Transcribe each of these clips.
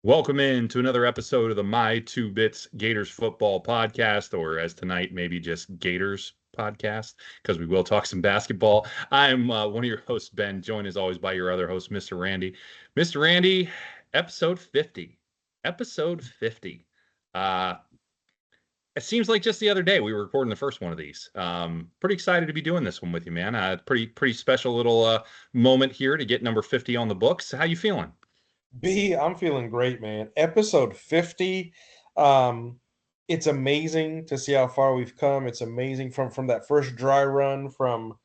Welcome in to another episode of the My Two Bits Gators Football Podcast, or as tonight, maybe just Gators Podcast, because we will talk some basketball. I'm one of your hosts, Ben, joined as always by your other host, Mr. Randy. Mr. Randy, episode 50. Episode 50. Uh, it seems like just the other day we were recording the first one of these. Pretty excited to be doing this one with you, man. Pretty special little moment here to get number 50 on the books. How you feeling? I'm feeling great, man. Episode 50. Um, it's amazing to see how far we've come. It's amazing from that first dry run from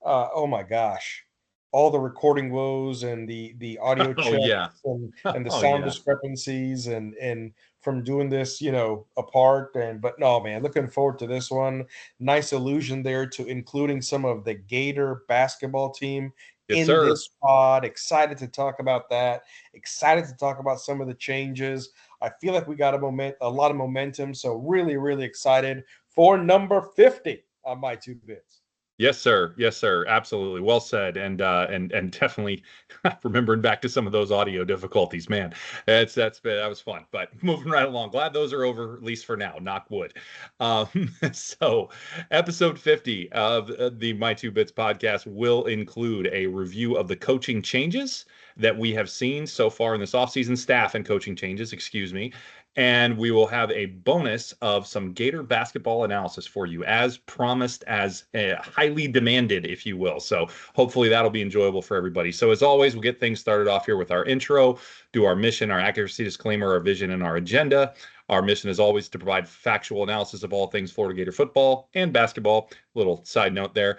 oh my gosh, all the recording woes and the audio Oh yeah. checks and the Oh sound yeah. discrepancies and from doing this, apart. And but no, man, looking forward to this one. Nice allusion there to including some of the Gator basketball team Yes, in sir. this pod. Excited to talk about that. Excited to talk about some of the changes. I feel like we got a lot of momentum. So really, really excited for number 50 on my two bits. Yes, sir. Yes, sir. Absolutely. Well said. And definitely remembering back to some of those audio difficulties, man. That was fun. But moving right along. Glad those are over, at least for now. Knock wood. So episode 50 of the My Two Bits podcast will include a review of the coaching changes that we have seen so far in this offseason, staff and coaching changes, excuse me. And we will have a bonus of some Gator basketball analysis for you, as promised, as highly demanded, if you will. So hopefully that'll be enjoyable for everybody. So as always, we'll get things started off here with our intro, do our mission, our accuracy disclaimer, our vision, and our agenda. Our mission is always to provide factual analysis of all things Florida Gator football and basketball. Little side note there.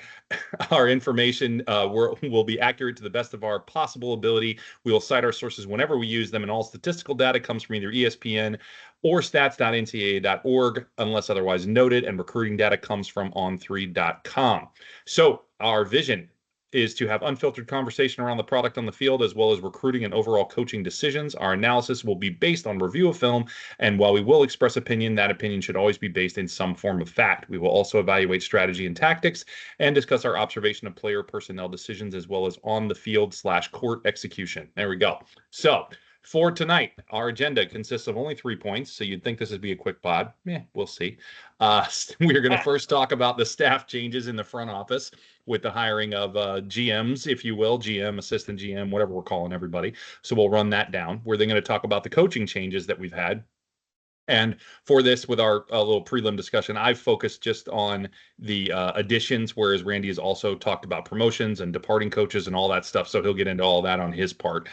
Our information will be accurate to the best of our possible ability. We will cite our sources whenever we use them, and all statistical data comes from either ESPN or stats.ncaa.org, unless otherwise noted, and recruiting data comes from on3.com. So our vision is to have unfiltered conversation around the product on the field, as well as recruiting and overall coaching decisions. Our analysis will be based on review of film, and while we will express opinion, that opinion should always be based in some form of fact. We will also evaluate strategy and tactics and discuss our observation of player personnel decisions, as well as on the field/court execution. There we go. So for tonight, our agenda consists of only 3 points, so you'd think this would be a quick pod. We'll see. We're going to first talk about the staff changes in the front office with the hiring of GMs, if you will, GM, assistant GM, whatever we're calling everybody. So we'll run that down. We're then going to talk about the coaching changes that we've had. And for this, with our little prelim discussion, I've focused just on the additions, whereas Randy has also talked about promotions and departing coaches and all that stuff. So he'll get into all that on his part.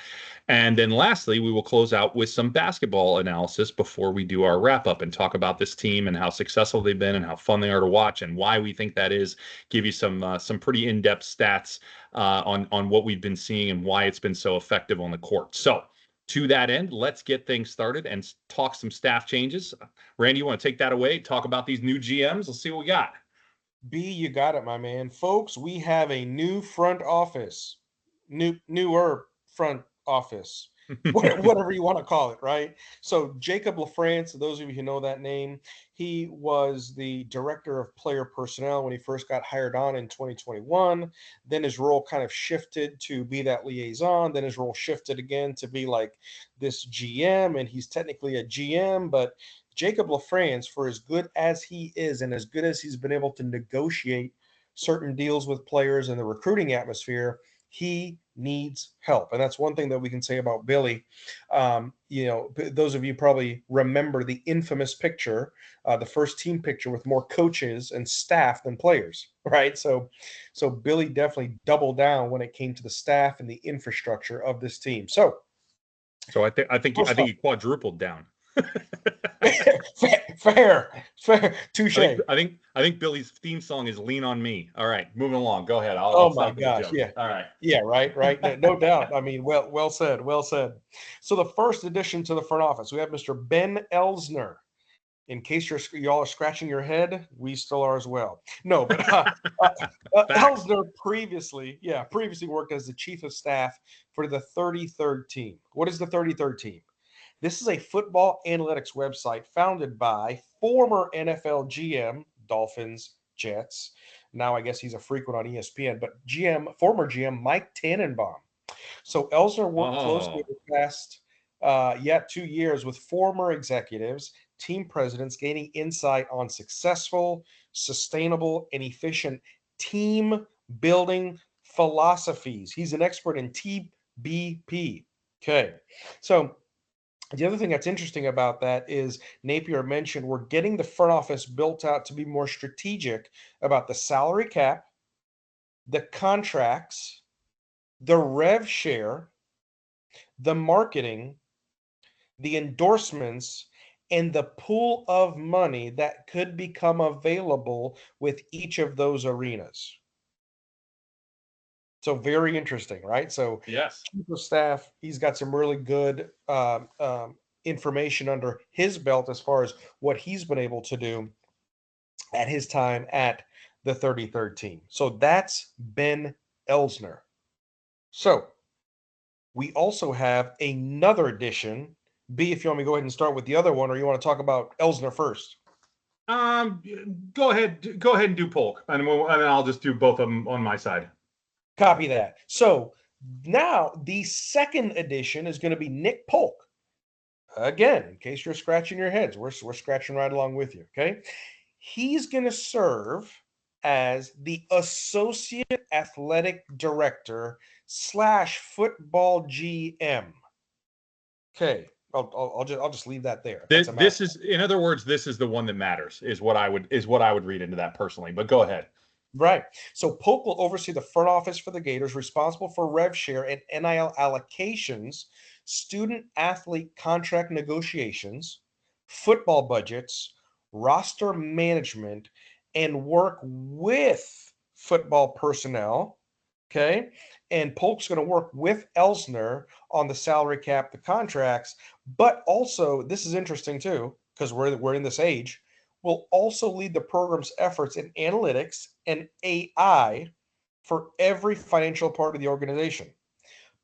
And then lastly, we will close out with some basketball analysis before we do our wrap up and talk about this team and how successful they've been and how fun they are to watch and why we think that is. Give you some pretty in-depth stats on what we've been seeing and why it's been so effective on the court. So to that end, let's get things started and talk some staff changes. Randy, you want to take that away? Talk about these new GMs. Let's see what we got. You got it, my man. Folks, we have a new front office, newer front office, whatever you want to call it, right? So Jacob LaFrance, those of you who know that name, he was the director of player personnel when he first got hired on in 2021. Then his role kind of shifted to be that liaison. Then his role shifted again to be like this GM, and he's technically a GM, but Jacob LaFrance, for as good as he is and as good as he's been able to negotiate certain deals with players in the recruiting atmosphere, he needs help. And that's one thing that we can say about Billy. Those of you probably remember the infamous picture, the first team picture with more coaches and staff than players, right? So Billy definitely doubled down when it came to the staff and the infrastructure of this team. So So I first think off, he quadrupled down. fair, touche. I think Billy's theme song is "Lean on Me." All right, moving along. Go ahead. I'll Oh my stop with the gosh, joke. yeah. All right. Yeah, right. No doubt. I mean, well said, well said. So the first addition to the front office, we have Mr. Ben Elsner. In case y'all are scratching your head, we still are as well. No, but Facts. Elsner previously worked as the chief of staff for the 33rd team. What is the 33rd team? This is a football analytics website founded by former NFL GM, Dolphins, Jets. Now I guess he's a frequent on ESPN, but former GM Mike Tannenbaum. So Elsner worked closely Oh, with past yet 2 years with former executives, team presidents, gaining insight on successful, sustainable, and efficient team building philosophies. He's an expert in TBP. Okay. So the other thing that's interesting about that is Napier mentioned we're getting the front office built out to be more strategic about the salary cap, the contracts, the rev share, the marketing, the endorsements, and the pool of money that could become available with each of those arenas. So very interesting, right? So Yes. chief of staff, he's got some really good information under his belt as far as what he's been able to do at his time at the 33rd team. So that's Ben Elsner. So we also have another addition. B, if you want me to go ahead and start with the other one, or you want to talk about Elsner first? Um, Go ahead. Go ahead and do Polk, and then I'll just do both of them on my side. Copy that. So now the second edition is going to be Nick Polk. Again, in case you're scratching your heads, we're scratching right along with you. Okay. He's going to serve as the associate athletic director / football GM. Okay. I'll just leave that there. This is, in other words, this is the one that matters, is what I would read into that personally. But go ahead. Right. So Polk will oversee the front office for the Gators, responsible for rev share and NIL allocations, student athlete contract negotiations, football budgets, roster management, and work with football personnel. Okay. And Polk's going to work with Elsner on the salary cap, the contracts, but also, this is interesting too, because we're in this age, will also lead the program's efforts in analytics and AI for every financial part of the organization.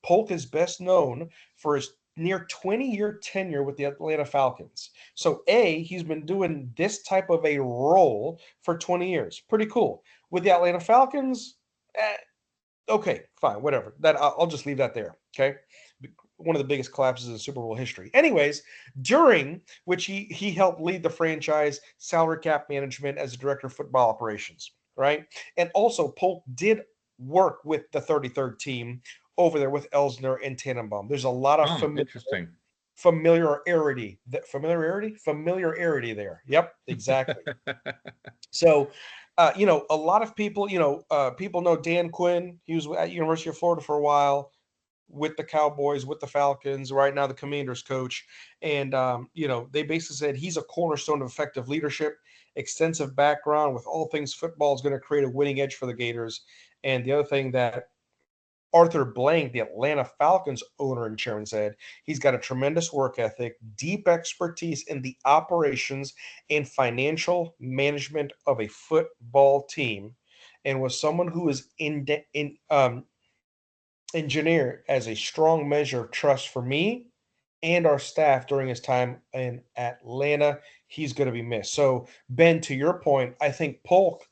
Polk is best known for his near 20-year tenure with the Atlanta Falcons. So, he's been doing this type of a role for 20 years. Pretty cool. With the Atlanta Falcons, okay, fine, whatever. That I'll just leave that there. Okay. One of the biggest collapses in Super Bowl history. Anyways, during which he helped lead the franchise salary cap management as a director of football operations, right? And also Polk did work with the 33rd team over there with Elsner and Tannenbaum. There's a lot of Interesting. familiarity there. Yep, exactly. So, a lot of people, people know Dan Quinn. He was at University of Florida for a while, with the Cowboys, with the Falcons, right now the Commanders coach. And, they basically said he's a cornerstone of effective leadership, extensive background with all things football is going to create a winning edge for the Gators. And the other thing that Arthur Blank, the Atlanta Falcons owner and chairman, said he's got a tremendous work ethic, deep expertise in the operations and financial management of a football team, and was someone who was engineered as a strong measure of trust for me and our staff during his time in Atlanta. He's going to be missed. So, Ben, to your point, I think Polk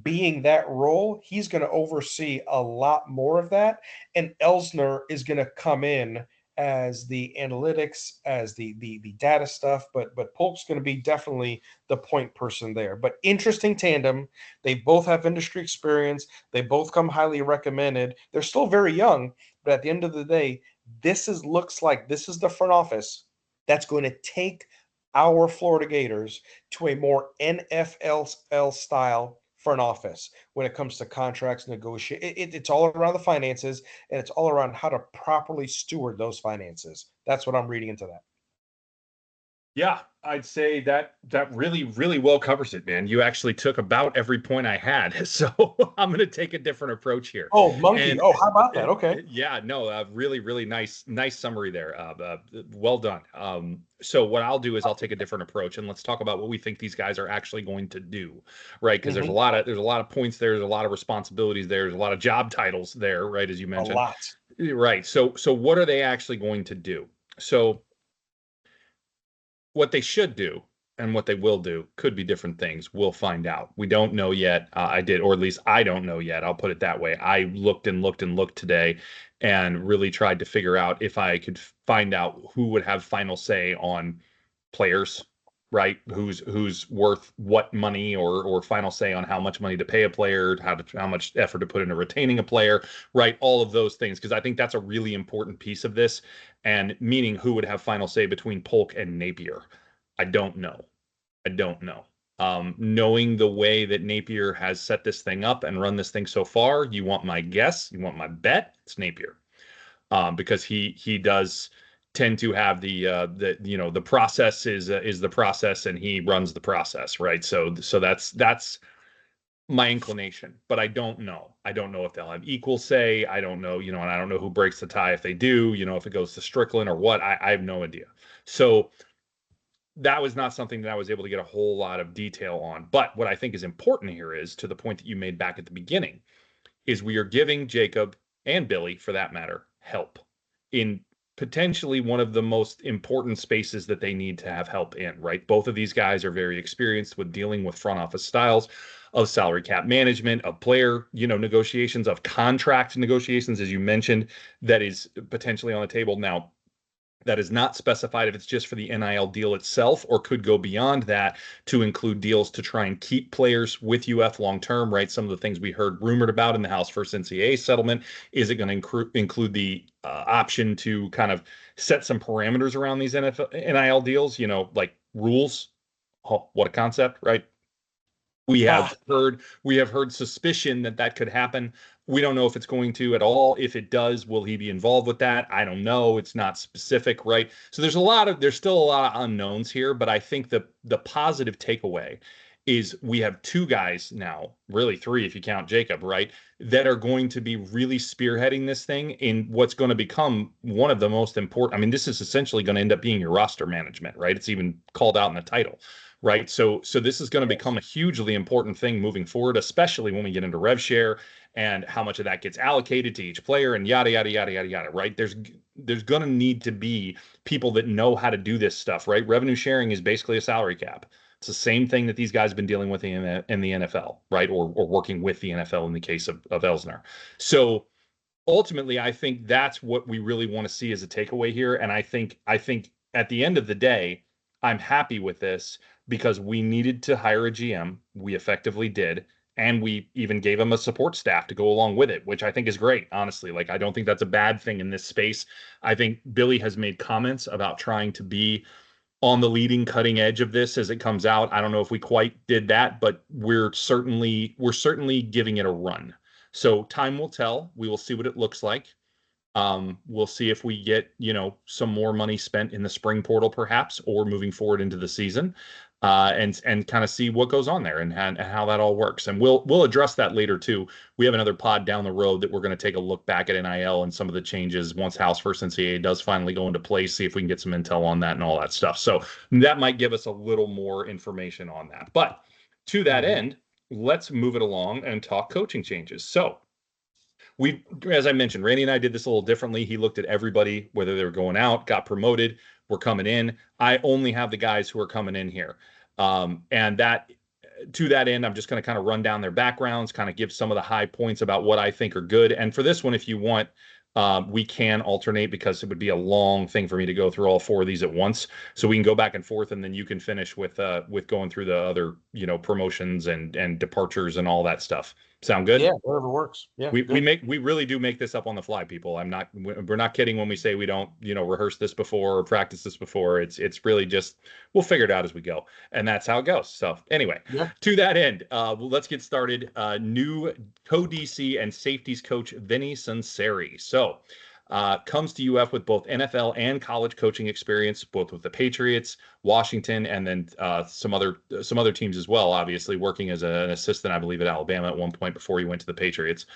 being that role, he's going to oversee a lot more of that. And Elsner is going to come in as the analytics, as the data stuff, but Polk's going to be definitely the point person there. But interesting tandem. They both have industry experience. They both come highly recommended. They're still very young, but at the end of the day, looks like this is the front office that's going to take our Florida Gators to a more NFL style front office when it comes to contracts, negotiate. It's all around the finances, and it's all around how to properly steward those finances. That's what I'm reading into that. Yeah, I'd say that really, really well covers it, man. You actually took about every point I had. So I'm going to take a different approach here. Oh, monkey. How about that? Okay. Yeah, no, really, really nice summary there. Well done. So what I'll do is I'll take a different approach, and let's talk about what we think these guys are actually going to do, right? Because there's a lot of points there. There's a lot of responsibilities there. There's a lot of job titles there, right? As you mentioned. A lot. Right. So what are they actually going to do? So what they should do, and what they will do could be different things. We'll find out. We don't know yet. Or at least I don't know yet. I'll put it that way. I looked and looked and looked today and really tried to figure out if I could find out who would have final say on players, right? Who's worth what money, or final say on how much money to pay a player, how much effort to put into retaining a player, right? All of those things, because I think that's a really important piece of this, and meaning who would have final say between Polk and Napier. I don't know. I don't know. Knowing the way that Napier has set this thing up and run this thing so far, you want my guess, you want my bet, it's Napier, because he does tend to have the process is the process, and he runs the process, right? So that's my inclination, but I don't know. I don't know if they'll have equal say. I don't know, and I don't know who breaks the tie if they do, if it goes to Strickland or what. I have no idea. So that was not something that I was able to get a whole lot of detail on. But what I think is important here is, to the point that you made back at the beginning, is we are giving Jacob, and Billy for that matter, help in potentially one of the most important spaces that they need to have help in, right? Both of these guys are very experienced with dealing with front office styles of salary cap management, of player, negotiations, of contract negotiations, as you mentioned, that is potentially on the table now. That is not specified if it's just for the NIL deal itself, or could go beyond that to include deals to try and keep players with UF long term, right? Some of the things we heard rumored about in the House first NCAA settlement. Is it going to include the option to kind of set some parameters around these NIL deals, like rules? Oh, what a concept, right? We have heard suspicion that could happen. We don't know if it's going to at all. If it does, will he be involved with that? I don't know. It's not specific, right? So there's still a lot of unknowns here, but I think the positive takeaway is we have two guys now, really three if you count Jacob, right, that are going to be really spearheading this thing in what's going to become one of the most important. I mean, this is essentially going to end up being your roster management, right? It's even called out in the title. Right. So this is going to become a hugely important thing moving forward, especially when we get into rev share and how much of that gets allocated to each player and yada, yada, yada, yada, yada. Right. There's going to need to be people that know how to do this stuff. Right. Revenue sharing is basically a salary cap. It's the same thing that these guys have been dealing with in the NFL. Right. Or working with the NFL in the case of Elsner. So ultimately, I think that's what we really want to see as a takeaway here. And I think at the end of the day, I'm happy with this, because we needed to hire a GM. We effectively did. And we even gave him a support staff to go along with it, which I think is great, honestly. Like, I don't think that's a bad thing in this space. I think Billy has made comments about trying to be on the leading cutting edge of this as it comes out. I don't know if we quite did that, but we're certainly giving it a run. So time will tell. We will see what it looks like. We'll see if we get, some more money spent in the spring portal, perhaps, or moving forward into the season, and kind of see what goes on there and how that all works. And we'll address that later too. We have another pod down the road that we're going to take a look back at NIL and some of the changes once House versus NCAA does finally go into place, see if we can get some intel on that and all that stuff. So that might give us a little more information on that. But to that end, let's move it along and talk coaching changes. So as I mentioned, Randy and I did this a little differently. He looked at everybody, whether they were going out, got promoted, were coming in. I only have the guys who are coming in here. And to that end, I'm just going to kind of run down their backgrounds, kind of give some of the high points about what I think are good. And for this one, if you want, we can alternate, because it would be a long thing for me to go through all four of these at once. So we can go back and forth, and then you can finish with going through the other, promotions and departures and all that stuff. Sound good? Yeah, whatever works. Yeah. We really do make this up on the fly, people. We're not kidding when we say we don't, rehearse this before or practice this before. It's really just, we'll figure it out as we go. And that's how it goes. So anyway, To that end, let's get started. New co-DC and safeties coach, Vinny Sunseri. So comes to UF with both NFL and college coaching experience, both with the Patriots, Washington, and then some other teams as well, obviously working as an assistant, I believe, at Alabama at one point before he went to the Patriots.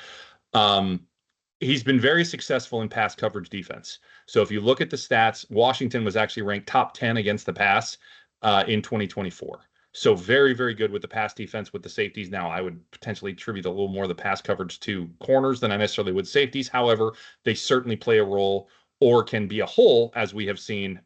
He's been very successful in pass coverage defense. So if you look at the stats, Washington was actually ranked top 10 against the pass in 2024. So very, very good with the pass defense with the safeties. Now, I would potentially attribute a little more of the pass coverage to corners than I necessarily would safeties. However, they certainly play a role or can be a hole, as we have seen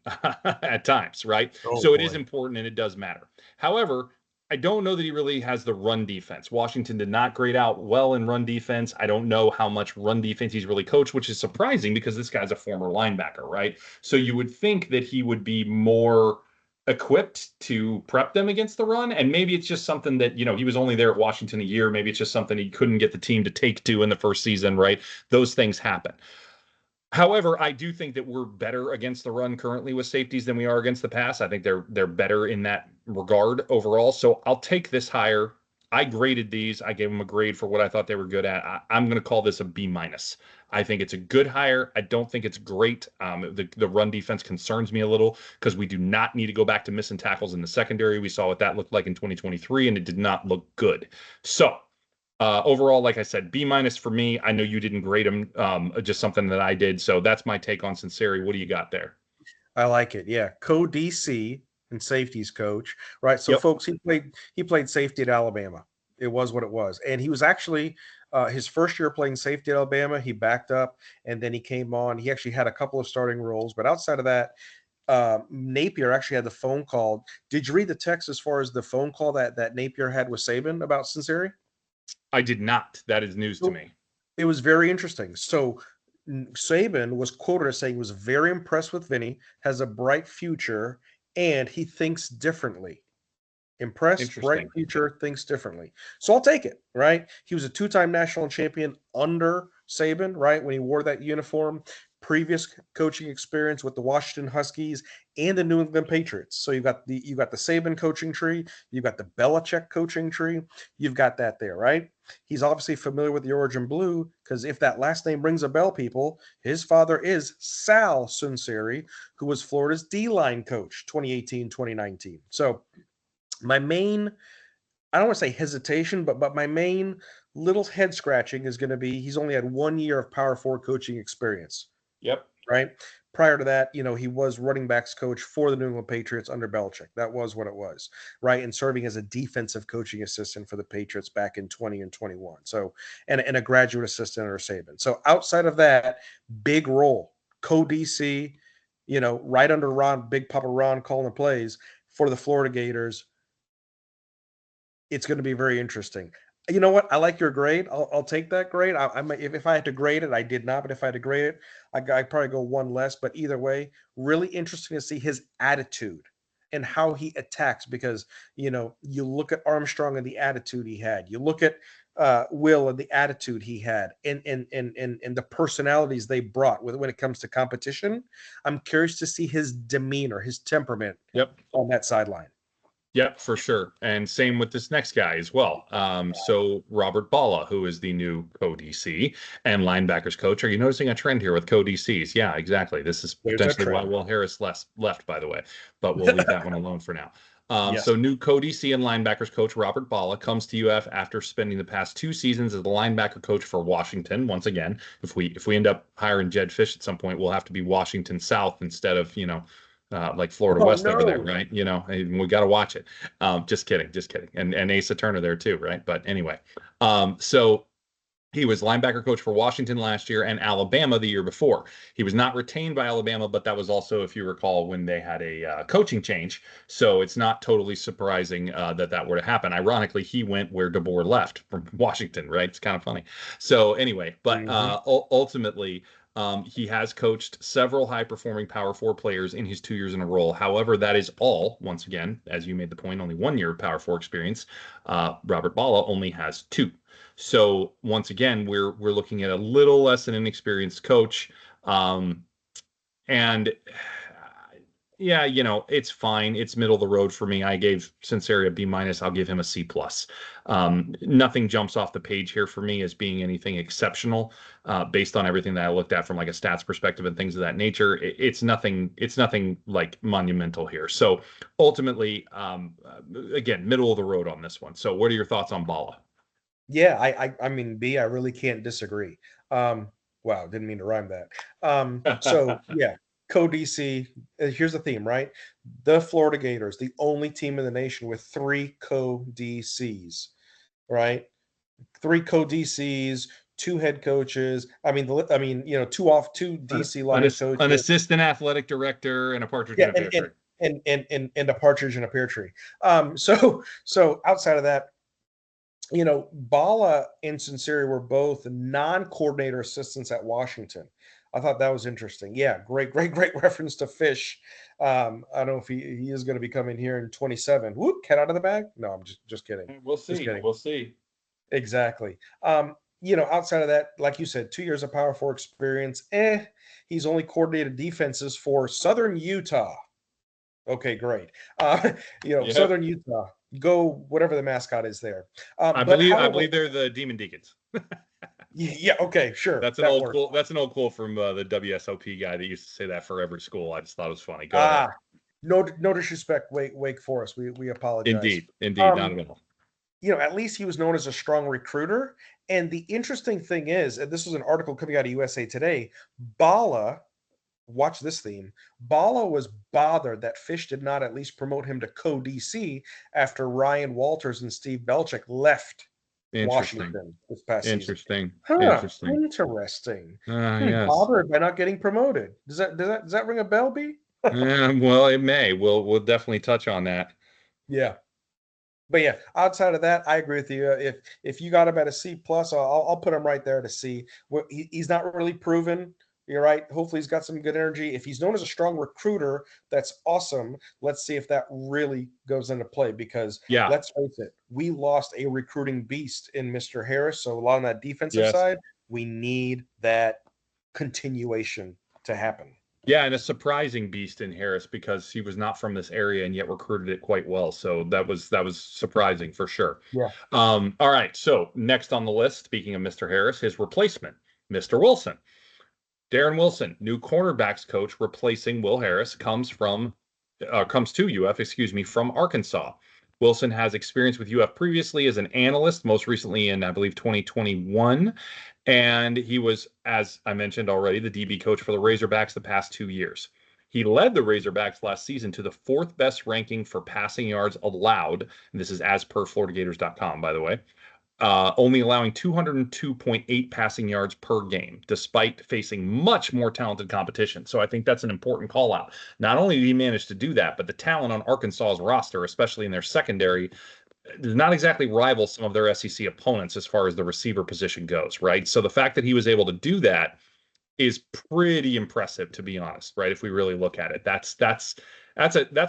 at times, right? Oh So it is boy. important and it does matter. However, I don't know that he really has the run defense. Washington did not grade out well in run defense. I don't know how much run defense he's really coached, which is surprising because this guy's a former linebacker, right? So you would think that he would be more equipped to prep them against the run. And maybe it's just something that, he was only there at Washington a year. Maybe it's just something he couldn't get the team to take to in the first season, right? Those things happen. However, I do think that we're better against the run currently with safeties than we are against the pass. I think they're better in that regard overall. So I'll take this higher. I graded these. I gave them a grade for what I thought they were good at. I'm going to call this a B minus. I think it's a good hire. I don't think it's great. The run defense concerns me a little because we do not need to go back to missing tackles in the secondary. We saw what that looked like in 2023, and it did not look good. So overall, like I said, B minus for me. I know you didn't grade him, just something that I did. So that's my take on Sunseri. What do you got there? I like it. Yeah, co-DC and safeties coach, right? So, Yep. folks, he played safety at Alabama. It was what it was, and he was actually his first year playing safety at Alabama. He backed up, and then he came on. He actually had a couple of starting roles, but outside of that, Napier actually had the phone call. Did you read the text as far as the phone call that Napier had with Saban about Cincinnati? I did not. That is news to me. It was very interesting. So Saban was quoted as saying he was very impressed with Vinny, has a bright future, and he thinks differently. Impressed, bright Interesting. future, thinks differently. So I'll take it, right? He was a two-time national champion under Saban, right? When he wore that uniform, previous coaching experience with the Washington Huskies and the New England Patriots. So you got the Saban coaching tree, you've got the Belichick coaching tree, you've got that there, right? He's obviously familiar with the Orange and Blue because if that last name rings a bell, people, his father is Sal Sunseri, who was Florida's D-line coach 2018, 2019. So my main, I don't want to say hesitation, but my main little head scratching is going to be he's only had 1 year of Power Four coaching experience, Yep. right? Prior to that, he was running backs coach for the New England Patriots under Belichick. That was what it was, right? And serving as a defensive coaching assistant for the Patriots back in 20 and 21. So, and a graduate assistant under Saban. So outside of that, big role, co-DC, right under Ron, Big Papa Ron calling the plays for the Florida Gators. It's going to be very interesting. You know what? I like your grade. I'll take that grade. If I had to grade it, I did not. But if I had to grade it, I'd probably go one less. But either way, really interesting to see his attitude and how he attacks. Because you look at Armstrong and the attitude he had. You look at Will and the attitude he had, and the personalities they brought when it comes to competition. I'm curious to see his demeanor, his temperament. Yep. On that sideline. Yep, for sure. And same with this next guy as well. So Robert Balla, who is the new co-DC and linebackers coach. Are you noticing a trend here with co-DCs? Yeah, exactly. This is potentially why Will Harris left, by the way, but we'll leave that one alone for now. Yes. So new co-DC and linebackers coach Robert Balla comes to UF after spending the past 2 seasons as the linebacker coach for Washington. Once again, if we end up hiring Jedd Fisch at some point, we'll have to be Washington South instead of, like Florida West over there, right? We got to watch it. Just kidding. And Asa Turner there too, right? But anyway, so he was linebacker coach for Washington last year and Alabama the year before. He was not retained by Alabama, but that was also, if you recall, when they had a coaching change. So it's not totally surprising that were to happen. Ironically, he went where DeBoer left from Washington, right? It's kind of funny. So anyway, but ultimately, he has coached several high-performing Power 4 players in his 2 years in a role. However, that is all, once again, as you made the point, only 1 year of Power 4 experience. Robert Balla only has 2. So once again, we're looking at a little less than an inexperienced coach. And yeah, it's fine. It's middle of the road for me. I gave Sunseri a B minus. I'll give him a C plus. Nothing jumps off the page here for me as being anything exceptional, based on everything that I looked at from like a stats perspective and things of that nature. It's nothing like monumental here. So ultimately, again, middle of the road on this one. So what are your thoughts on Balla? Yeah, I mean, B, I really can't disagree. Wow, didn't mean to rhyme that. So yeah, co-DC. Here's the theme, right? The Florida Gators, the only team in the nation with 3 co-DCs, right? 3 co-DCs, 2 head coaches. I mean, two DC line An coaches. assistant athletic director and a partridge Yeah, in a pear tree. and a partridge in a pear tree. So outside of that, Bala and Sinceri were both non-coordinator assistants at Washington. I thought that was interesting. Yeah, great reference to Fish. I don't know if he is going to be coming here in 27. Whoop, cat out of the bag. No, I'm just kidding. We'll Just see. kidding. We'll see. Exactly. Outside of that, like you said, 2 years of Power 4 experience. He's only coordinated defenses for Southern Utah. Okay, great. Yep. Southern Utah. Go whatever the mascot is there. I believe they're the Demon Deacons. Yeah. Okay. Sure. That's an old quote. That's an old quote from the WSOP guy that used to say that for every school. I just thought it was funny. Go ahead. No disrespect, Wake Forest. We apologize. Indeed, not at all. At least he was known as a strong recruiter. And the interesting thing is, and this was an article coming out of USA Today, Bala. Watch this theme. Bala was bothered that Fish did not at least promote him to co-DC after Ryan Walters and Steve Belichick left Washington this past season. Interesting. Interesting. Yes. Bothered by not getting promoted. Does that ring a bell, B? Well, it may. We'll definitely touch on that. Yeah. But yeah, outside of that, I agree with you. If you got him at a C plus, I'll put him right there at a C. He's not really proven. You're right. Hopefully he's got some good energy. If he's known as a strong recruiter, that's awesome. Let's see if that really goes into play because let's face it, we lost a recruiting beast in Mr. Harris. So a lot on that defensive side, we need that continuation to happen. Yeah, and a surprising beast in Harris because he was not from this area and yet recruited it quite well. So that was surprising for sure. Yeah. All right. So next on the list, speaking of Mr. Harris, his replacement, Mr. Wilson. Darren Wilson, new cornerbacks coach replacing Will Harris, comes to UF, from Arkansas. Wilson has experience with UF previously as an analyst, most recently in, I believe, 2021. And he was, as I mentioned already, the DB coach for the Razorbacks the past 2 years. He led the Razorbacks last season to the 4th best ranking for passing yards allowed. And this is as per FloridaGators.com, by the way. Only allowing 202.8 passing yards per game, despite facing much more talented competition. So I think that's an important call out. Not only did he manage to do that, but the talent on Arkansas's roster, especially in their secondary, does not exactly rival some of their SEC opponents as far as the receiver position goes, right? So the fact that he was able to do that is pretty impressive, to be honest, right? If we really look at it, that's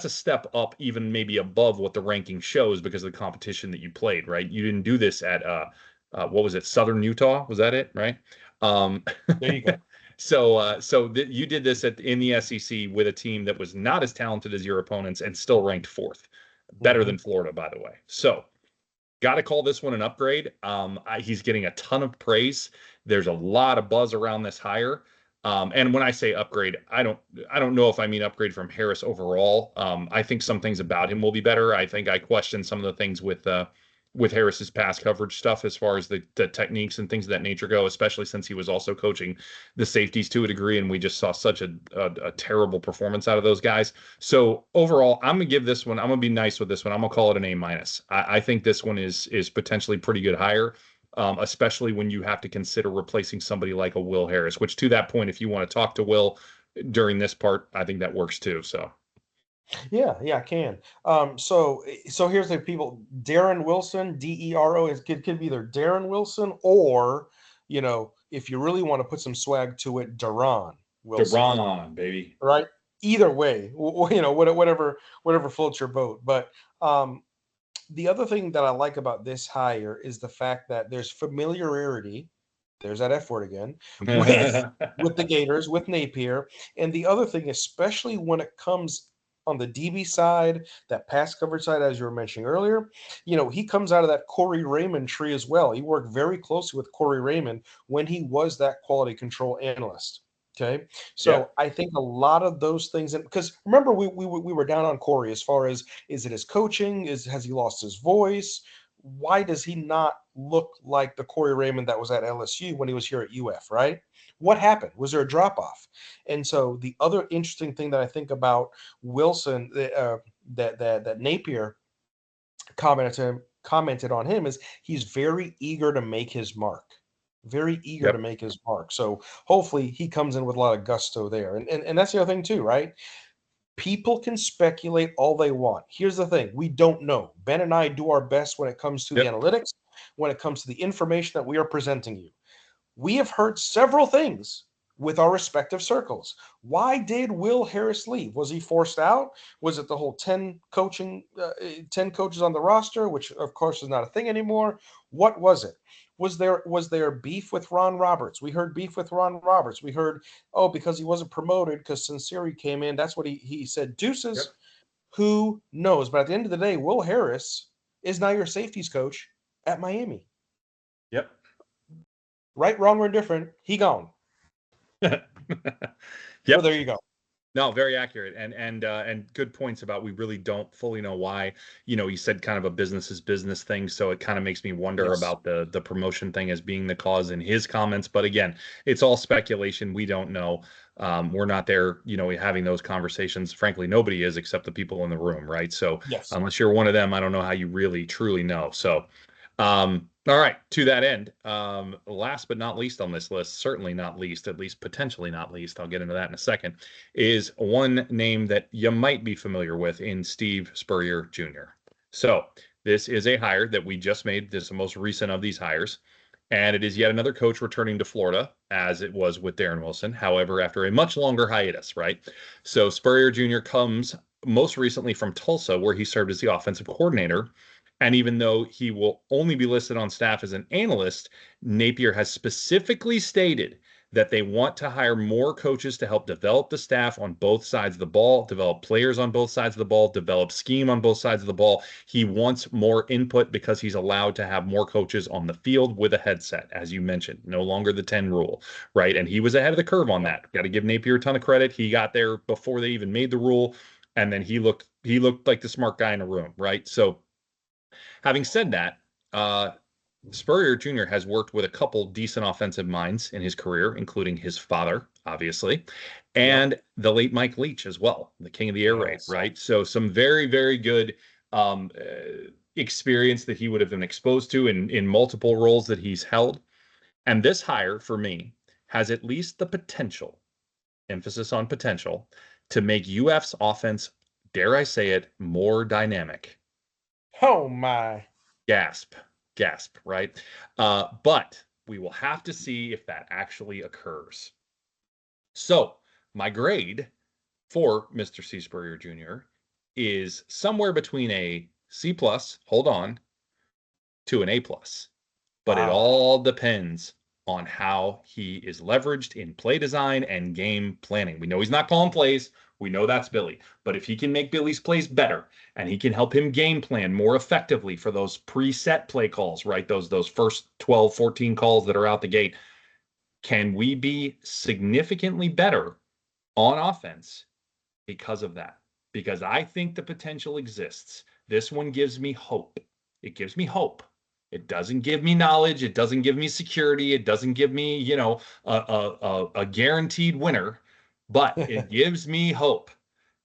a step up, even maybe above what the ranking shows because of the competition that you played, right? You didn't do this at what was it, Southern Utah? Was that it, right? There you go. You did this in the SEC with a team that was not as talented as your opponents and still ranked 4th, better than Florida, by the way. So, got to call this one an upgrade. He's getting a ton of praise. There's a lot of buzz around this hire. And when I say upgrade, I don't know if I mean upgrade from Harris overall. I think some things about him will be better. I think I question some of the things with Harris's pass coverage stuff as far as the techniques and things of that nature go, especially since he was also coaching the safeties to a degree, and we just saw such a terrible performance out of those guys. So overall, I'm gonna give this one. I'm gonna be nice with this one. I'm gonna call it an A-. I think this one is potentially pretty good hire. Especially when you have to consider replacing somebody like a Will Harris, which to that point, if you want to talk to Will during this part, I think that works too. So, yeah, I can. So here's the people: Darren Wilson, DERO, could be either Darren Wilson or, if you really want to put some swag to it, Deron Wilson. Deron, baby. Right. Either way, whatever floats your boat. But the other thing that I like about this hire is the fact that there's familiarity. There's that F word again with the Gators, with Napier. And the other thing, especially when it comes on the DB side, that pass coverage side, as you were mentioning earlier, he comes out of that Corey Raymond tree as well. He worked very closely with Corey Raymond when he was that quality control analyst. Okay, so I think a lot of those things, and because remember we were down on Corey as far as, is it his coaching? Has he lost his voice? Why does he not look like the Corey Raymond that was at LSU when he was here at UF? Right? What happened? Was there a drop off? And so the other interesting thing that I think about Wilson, that Napier commented on him, is he's very eager to make his mark. very eager to Yep. make his mark. So hopefully he comes in with a lot of gusto there. And that's the other thing too, right? People can speculate all they want. Here's the thing, we don't know. Ben and I do our best when it comes to the Yep. analytics, when it comes to the information that we are presenting you. We have heard several things with our respective circles. Why did Will Harris leave? Was he forced out? Was it the whole 10 coaches on the roster, which of course is not a thing anymore? What was it? Was there beef with Ron Roberts? We heard beef with Ron Roberts. We heard, oh, because he wasn't promoted because Sinceri came in. That's what he said. Yep. Deuces. Who knows? But at the end of the day, Will Harris is now your safeties coach at Miami. Yep. Right, wrong, or indifferent, he gone. Yep. So there you go. No, very accurate, and good points about we really don't fully know why. You said kind of a business is business thing, so it kind of makes me wonder Yes. about the promotion thing as being the cause in his comments. But again, it's all speculation. We don't know. We're not there, having those conversations. Frankly, nobody is except the people in the room, right? So Yes. unless you're one of them, I don't know how you really truly know. So all right, to that end, last but not least on this list, certainly not least, at least potentially not least, I'll get into that in a second, is one name that you might be familiar with in Steve Spurrier Jr. So this is a hire that we just made. This is the most recent of these hires. And it is yet another coach returning to Florida, as it was with Darren Wilson. However, after a much longer hiatus, right? So Spurrier Jr. comes most recently from Tulsa, where he served as the offensive coordinator. And even though he will only be listed on staff as an analyst, Napier has specifically stated that they want to hire more coaches to help develop the staff on both sides of the ball, develop players on both sides of the ball, develop scheme on both sides of the ball. He wants more input because he's allowed to have more coaches on the field with a headset, as you mentioned, no longer the 10 rule, right? And he was ahead of the curve on that. Got to give Napier a ton of credit. He got there before they even made the rule. And then he looked like the smart guy in the room, right? So having said that, Spurrier Jr. has worked with a couple decent offensive minds in his career, including his father, obviously, and the late Mike Leach as well, the king of the air raid, Yes. right? So some very, very good experience that he would have been exposed to in multiple roles that he's held. And this hire, for me, has at least the potential, emphasis on potential, to make UF's offense, dare I say it, more dynamic. Oh my. Gasp, gasp, right? But we will have to see if that actually occurs. So my grade for Mr. C. Spurrier Jr. is somewhere between a C plus, hold on, to an A plus. But it Wow. all depends on how he is leveraged in play design and game planning. We know he's not calling plays. We know that's Billy. But if he can make Billy's plays better and he can help him game plan more effectively for those preset play calls, right? Those first 12, 14 calls that are out the gate, can we be significantly better on offense because of that? Because I think the potential exists. This one gives me hope. It gives me hope. It doesn't give me knowledge. It doesn't give me security. It doesn't give me, a guaranteed winner, but it gives me hope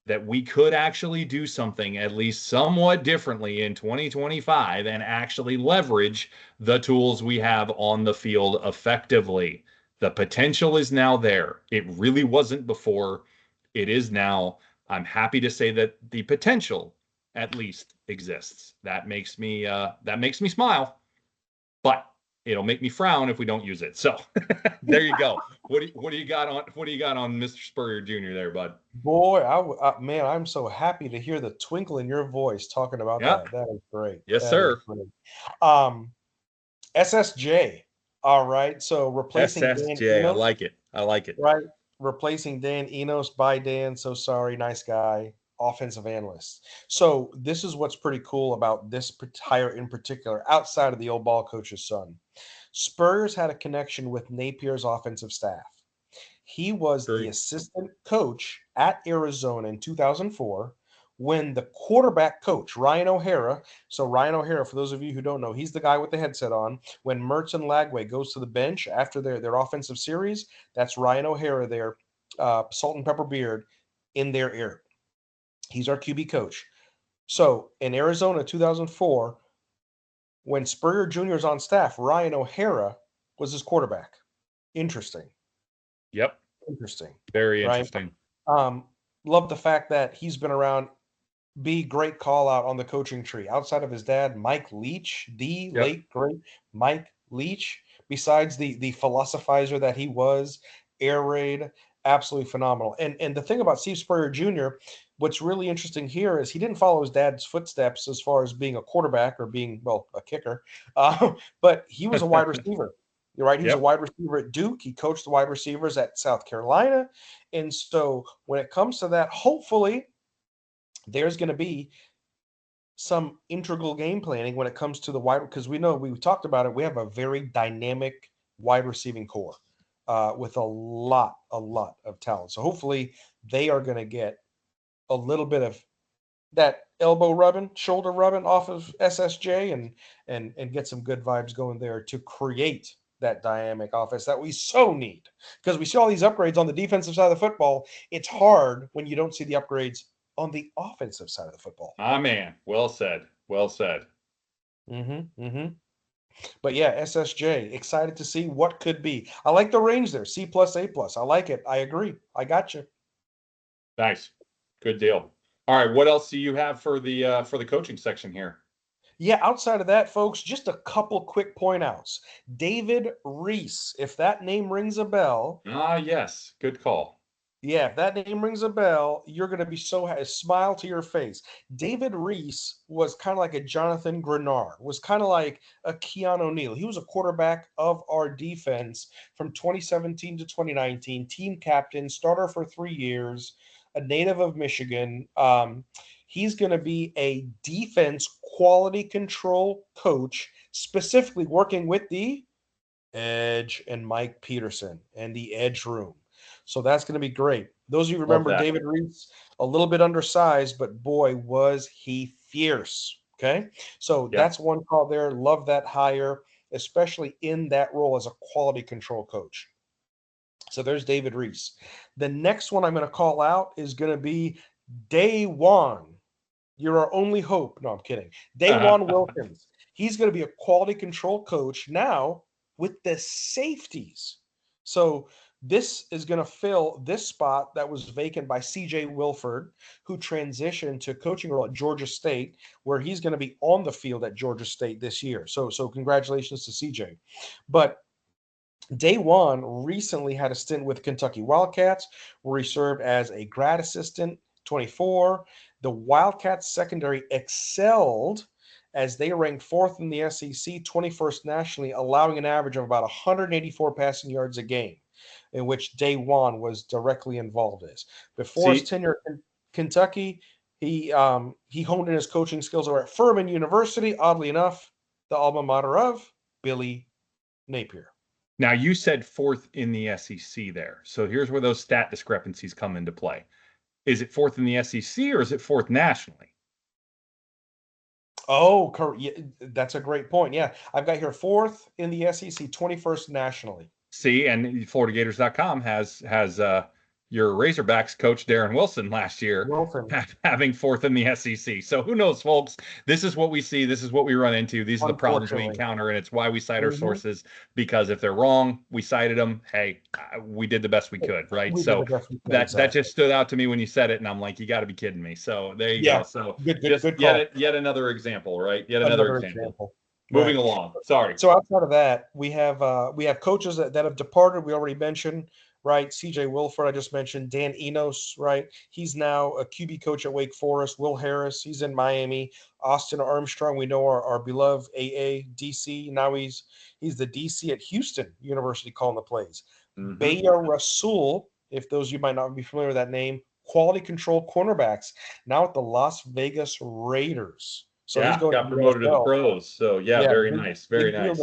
that we could actually do something at least somewhat differently in 2025 and actually leverage the tools we have on the field effectively. The potential is now there. It really wasn't before. It is now. I'm happy to say that the potential at least exists. That makes me smile, but it'll make me frown if we don't use it. So there you go. What do you got on Mr. Spurrier Jr. there, bud? Boy, man, I'm so happy to hear the twinkle in your voice talking about Yeah. that. That is great. Yes, That sir. is great. SSJ. All right. So replacing Dan SSJ. I Enos, like it. I like it. right? Replacing Dan Enos by Dan. So sorry, nice guy, offensive analyst. So this is what's pretty cool about this hire in particular, outside of the old ball coach's son. Spurs had a connection with Napier's offensive staff. He was the True. assistant coach at Arizona in 2004 when the quarterback coach, Ryan O'Hara, so Ryan O'Hara, for those of you who don't know, he's the guy with the headset on. When Mertz and Lagway goes to the bench after their offensive series, that's Ryan O'Hara, their salt and pepper beard, in their ear. He's our QB coach. So in Arizona 2004, when Spurrier Jr. is on staff, Ryan O'Hara was his quarterback. Interesting. Yep. Interesting. Very Right. interesting. Love the fact that he's been around. B, great call out on the coaching tree. Outside of his dad, Mike Leach, the Yep. late great Mike Leach, besides the philosophizer that he was, air raid, absolutely phenomenal. And the thing about Steve Spurrier Jr., what's really interesting here is he didn't follow his dad's footsteps as far as being a quarterback or being, well, a kicker, but he was a wide receiver. You're right. He was a Yep. wide receiver at Duke. He coached the wide receivers at South Carolina. And so when it comes to that, hopefully there's going to be some integral game planning when it comes to the wide, because we know we talked about it. We have a very dynamic wide receiving core with a lot of talent. So hopefully they are going to get a little bit of that elbow rubbing, shoulder rubbing off of SSJ and get some good vibes going there to create that dynamic offense that we so need. Because we see all these upgrades on the defensive side of the football. It's hard when you don't see the upgrades on the offensive side of the football. Ah, man. Well said. Well said. But yeah, SSJ, excited to see what could be. I like the range there. C plus, A plus. I like it. I agree. I got you. Nice. Good deal. All right. What else do you have for the coaching section here? Yeah, outside of that, folks, just a couple quick point outs. David Reese, if that name rings a bell. Ah, yes. Good call. Yeah, if that name rings a bell, you're going to be so happy. Smile to your face. David Reese was kind of like a Jonathan Grenard, was kind of like a Keanu Neal. He was a quarterback of our defense from 2017 to 2019, team captain, starter for 3 years, a native of Michigan. He's going to be a defense quality control coach, specifically working with the Edge and Mike Peterson and the Edge room. So that's going to be great. Those of you remember David Reese, a little bit undersized, but boy, was he fierce. Okay. So that's one call there. Love that hire, especially in that role as a quality control coach. So there's David Reese. The next one I'm going to call out is going to be Dajuan. You're our only hope. No, I'm kidding. Dajuan Wilkins. He's going to be a quality control coach now with the safeties. So this is going to fill this spot that was vacant by CJ Wilford, who transitioned to coaching role at Georgia State, where he's going to be on the field at Georgia State this year. So congratulations to CJ. But Dajuan recently had a stint with Kentucky Wildcats, where he served as a grad assistant, 24. The Wildcats secondary excelled as they ranked fourth in the SEC, 21st nationally, allowing an average of about 184 passing yards a game, in which Dajuan was directly involved in. Before his tenure in Kentucky, he honed in his coaching skills over at Furman University, oddly enough, the alma mater of Billy Napier. Now, you said fourth in the SEC there. So here's where those stat discrepancies come into play. Is it fourth in the SEC or is it fourth nationally? Oh, that's a great point. Yeah, I've got here fourth in the SEC, 21st nationally. See, and FloridaGators.com has your Razorbacks coach Darren Wilson last year having fourth in the SEC. So who knows, folks? This is what we see. This is what we run into. These are the problems we encounter, and it's why we cite our sources, because if they're wrong, we cited them. Hey, we did the best we could, right? So that just stood out to me when you said it, and I'm like, you got to be kidding me. So there you go. So good yet another example, right? Yet another example. Moving along. Sorry. So outside of that, we have coaches that have departed. We already mentioned, right? CJ Wilford, I just mentioned. Dan Enos, right? He's now a QB coach at Wake Forest. Will Harris, he's in Miami. Austin Armstrong, we know our beloved AA DC. Now he's the DC at Houston University calling the plays. Bayard Rasul, if those of you might not be familiar with that name, quality control cornerbacks, now at the Las Vegas Raiders. So he's going got promoted to the pros. So very nice. Very nice.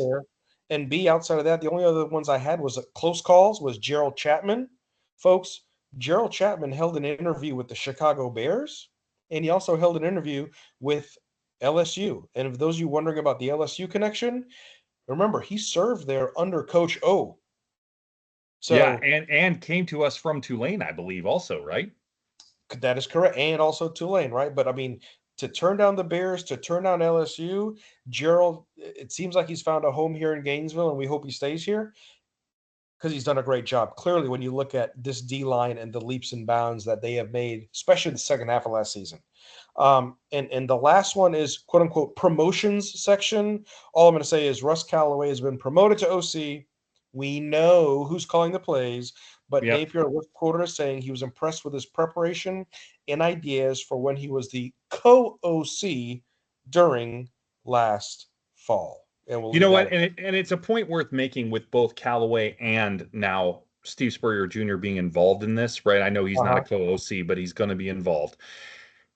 And B, outside of that, the only other ones I had was close calls was Gerald Chapman. Folks, Gerald Chapman held an interview with the Chicago Bears, and he also held an interview with LSU. And if those of you wondering about the LSU connection, remember, he served there under Coach O. So and came to us from Tulane, I believe, also, right? That is correct. And also Tulane, right? But I mean, to turn down the Bears, to turn down LSU. Gerald, it seems like he's found a home here in Gainesville, and we hope he stays here because he's done a great job. Clearly, when you look at this D line and the leaps and bounds that they have made, especially the second half of last season. And the last one is quote unquote promotions section. All I'm going to say is Russ Callaway has been promoted to OC. We know who's calling the plays, but Yep. Napier was quoted as saying he was impressed with his preparation and ideas for when he was the co-OC during last fall. And we'll You know leave what? that. And it's a point worth making with both Callaway and now Steve Spurrier Jr. being involved in this, right? I know he's not a Uh-huh. co-OC, but he's going to be involved.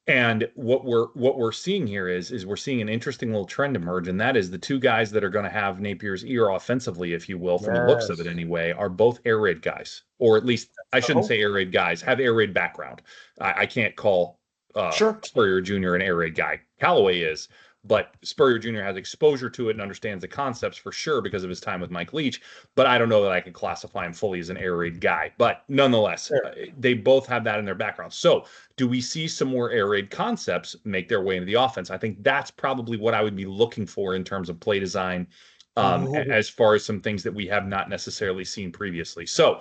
And what we're seeing here is we're seeing an interesting little trend emerge, and that is the two guys that are going to have Napier's ear offensively, if you will, from the looks of it Yes. anyway, are both air raid guys, or at least I The shouldn't hope. say air raid guys, have air raid background. I can't call Sure. Spurrier Jr. an air raid guy. Callaway is, but Spurrier Jr. has exposure to it and understands the concepts for sure because of his time with Mike Leach. But I don't know that I can classify him fully as an air raid guy. But nonetheless, Sure. they both have that in their background. So do we see some more air raid concepts make their way into the offense? I think that's probably what I would be looking for in terms of play design, Ooh. as far as some things that we have not necessarily seen previously. So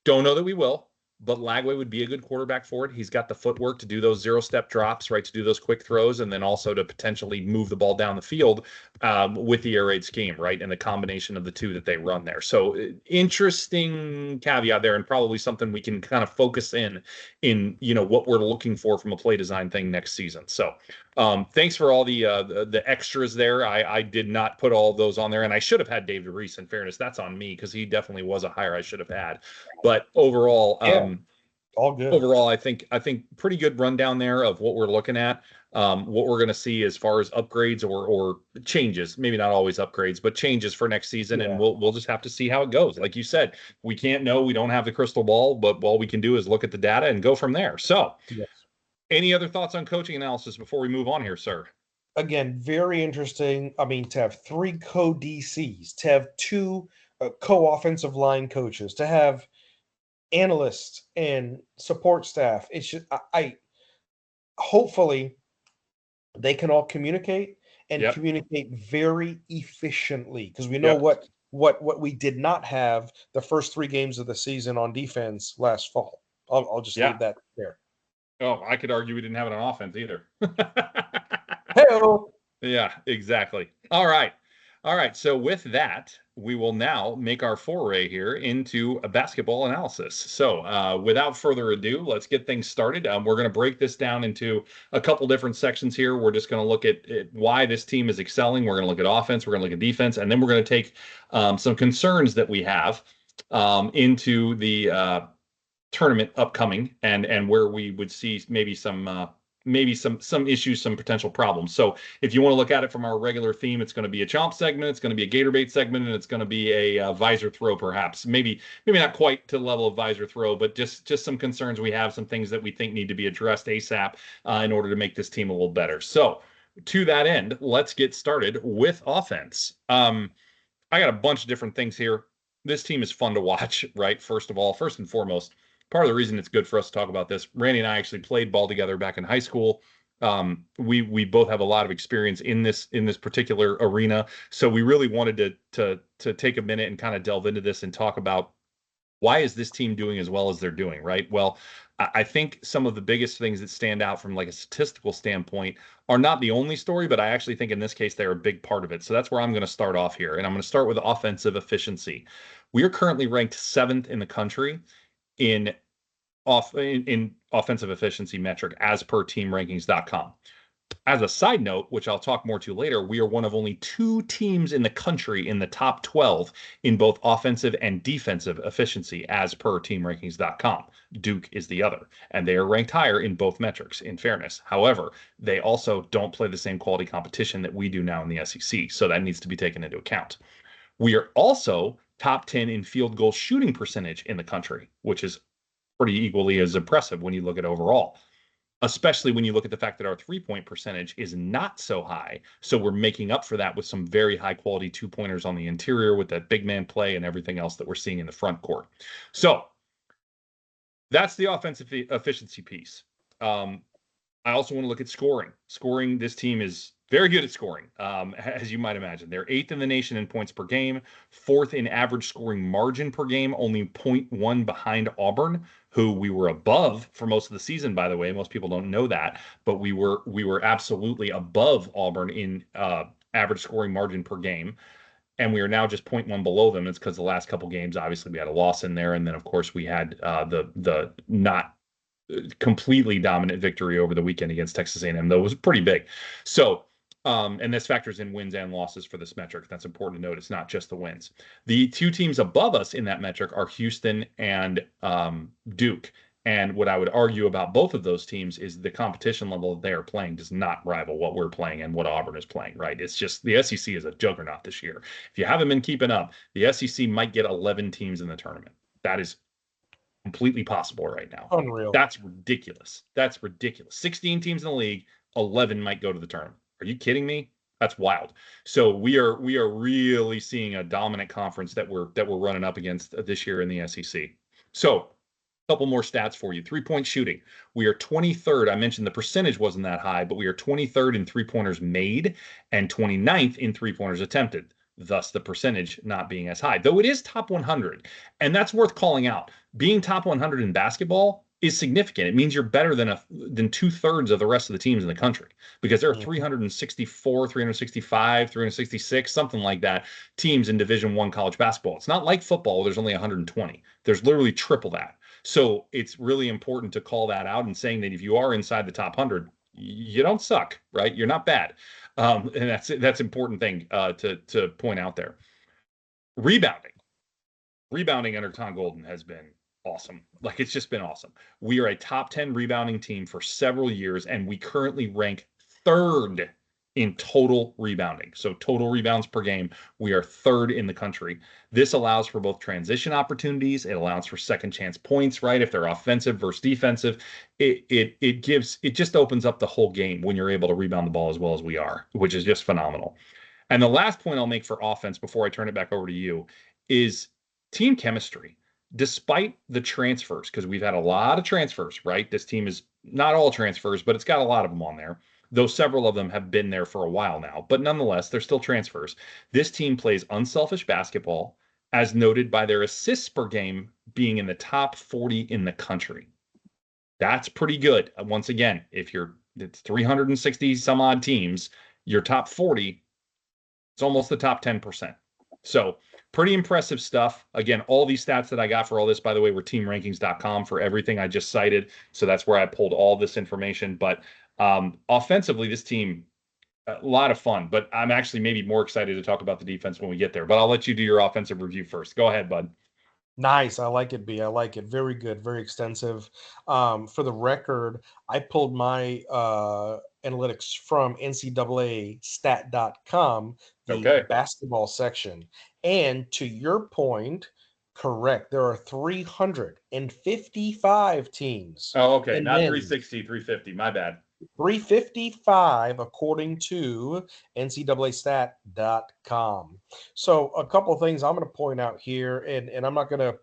don't know that we will, but Lagway would be a good quarterback for it. He's got the footwork to do those zero-step drops, right, to do those quick throws, and then also to potentially move the ball down the field with the air raid scheme, right, and the combination of the two that they run there. So interesting caveat there, and probably something we can kind of focus in what we're looking for from a play design thing next season. So thanks for all the extras there. I did not put all those on there, and I should have had David Reese. In fairness, that's on me because he definitely was a hire I should have had. But overall, Yeah. All good. I think pretty good rundown there of what we're looking at, what we're going to see as far as upgrades or changes. Maybe not always upgrades, but changes for next season, and Yeah. we'll just have to see how it goes. Like you said, we can't know. We don't have the crystal ball, but all we can do is look at the data and go from there. So, Yes. any other thoughts on coaching analysis before we move on here, sir? Again, very interesting. I mean, to have three co DCs, to have two co offensive line coaches, to have analysts and support staff. It's just, I hopefully they can all communicate and Yep. communicate very efficiently because we know Yep. what we did not have the first three games of the season on defense last fall. I'll just Yeah. leave that there. Oh, I could argue we didn't have it on offense either. Hey, Yeah, exactly. All right. All right. So with that, we will now make our foray here into a basketball analysis. So without further ado, let's get things started. We're going to break this down into a couple different sections here. We're just going to look at why this team is excelling. We're going to look at offense. We're going to look at defense. And then we're going to take some concerns that we have into the tournament upcoming and where we would see maybe some issues, some potential problems. So if you want to look at it from our regular theme, it's going to be a chomp segment, it's going to be a gator bait segment, and it's going to be a visor throw, perhaps. Maybe not quite to the level of visor throw, but just some concerns we have, some things that we think need to be addressed ASAP in order to make this team a little better. So to that end, let's get started with offense. I got a bunch of different things here. This team is fun to watch, right? First and foremost, part of the reason it's good for us to talk about this, Randy and I actually played ball together back in high school. We both have a lot of experience in this particular arena, so we really wanted to take a minute and kind of delve into this and talk about why is this team doing as well as they're doing, right? Well, I think some of the biggest things that stand out from like a statistical standpoint are not the only story, but I actually think in this case they're a big part of it. So that's where I'm going to start off here, and I'm going to start with offensive efficiency. We are currently ranked 7th in the country in offensive efficiency metric as per teamrankings.com. As a side note, which I'll talk more to later, we are one of only 2 teams in the country in the top 12 in both offensive and defensive efficiency as per teamrankings.com. Duke is the other, and they are ranked higher in both metrics, in fairness. However, they also don't play the same quality competition that we do now in the SEC, so that needs to be taken into account. We are also top 10 in field goal shooting percentage in the country, which is pretty equally as impressive when you look at overall, especially when you look at the fact that our 3-point percentage is not so high. So we're making up for that with some very high quality 2-pointers on the interior with that big man play and everything else that we're seeing in the front court. So that's the offensive efficiency piece. I also want to look at scoring. Scoring, this team is very good at scoring, as you might imagine. They're 8th in the nation in points per game, 4th in average scoring margin per game, only 0.1 behind Auburn, who we were above for most of the season, by the way. Most people don't know that, but we were absolutely above Auburn in average scoring margin per game. And we are now just 0.1 below them. It's because the last couple games, obviously, we had a loss in there, and then of course we had the not completely dominant victory over the weekend against Texas A&M, though it was pretty big. So, and this factors in wins and losses for this metric. That's important to note. It's not just the wins. The two teams above us in that metric are Houston and Duke. And what I would argue about both of those teams is the competition level they are playing does not rival what we're playing and what Auburn is playing, right? It's just the SEC is a juggernaut this year. If you haven't been keeping up, the SEC might get 11 teams in the tournament. That is completely possible right now. Unreal. That's ridiculous. That's ridiculous. 16 teams in the league, 11 might go to the tournament. Are you kidding me? That's wild. So we are really seeing a dominant conference that we're running up against this year in the SEC. So a couple more stats for you. 3-point shooting. We are 23rd. I mentioned the percentage wasn't that high, but we are 23rd in 3-pointers made and 29th in 3-pointers attempted. Thus the percentage not being as high, though it is top 100. And that's worth calling out. Being top 100 in basketball is significant. It means you're better than 2/3 of the rest of the teams in the country, because there are 364, 365, 366, something like that, teams in Division I college basketball. It's not like football. There's only 120. There's literally triple that. So it's really important to call that out and saying that if you are inside the top 100, you don't suck, right? You're not bad. And that's important thing to point out there. Rebounding under Tom Golden has been awesome. Like, it's just been awesome. We are a top 10 rebounding team for several years, and we currently rank 3rd in total rebounding. So total rebounds per game, we are 3rd in the country. This allows for both transition opportunities. It allows for second chance points, right? If they're offensive versus defensive, it just opens up the whole game when you're able to rebound the ball as well as we are, which is just phenomenal. And the last point I'll make for offense before I turn it back over to you is team chemistry. Despite the transfers, because we've had a lot of transfers, right? This team is not all transfers, but it's got a lot of them on there, though several of them have been there for a while now. But nonetheless, they're still transfers. This team plays unselfish basketball, as noted by their assists per game being in the top 40 in the country. That's pretty good. Once again, if it's 360 some odd teams, your top 40, it's almost the top 10%. So pretty impressive stuff. Again, all these stats that I got for all this, by the way, were teamrankings.com for everything I just cited. So that's where I pulled all this information. But offensively, this team, a lot of fun. But I'm actually maybe more excited to talk about the defense when we get there. But I'll let you do your offensive review first. Go ahead, bud. Nice. I like it, B. I like it. Very good. Very extensive. For the record, I pulled my analytics from NCAA stat.com, basketball section. And to your point, correct, there are 355 teams. Oh, okay. Not 360, 350. My bad. 355 according to NCAAstat.com. So a couple of things I'm going to point out here, and I'm not going to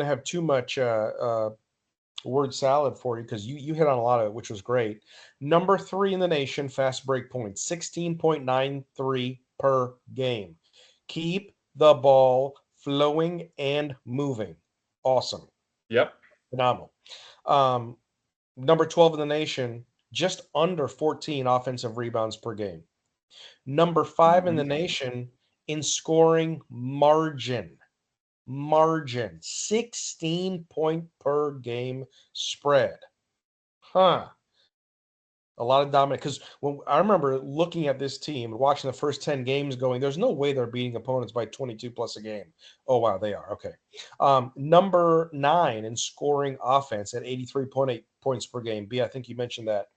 have too much word salad for you, because you hit on a lot of it, which was great. Number 3 in the nation, fast break points, 16.93 per game. Keep the ball flowing and moving. Awesome. Yep. Phenomenal. Number 12 in the nation, just under 14 offensive rebounds per game. Number 5 in the nation in scoring margin. 16 point per game spread. A lot of dominant, because when I remember looking at this team and watching the first 10 games going, there's no way they're beating opponents by 22 plus a game. Oh, wow, they are. Okay. Number 9 in scoring offense at 83.8 points per game. B, I think you mentioned that.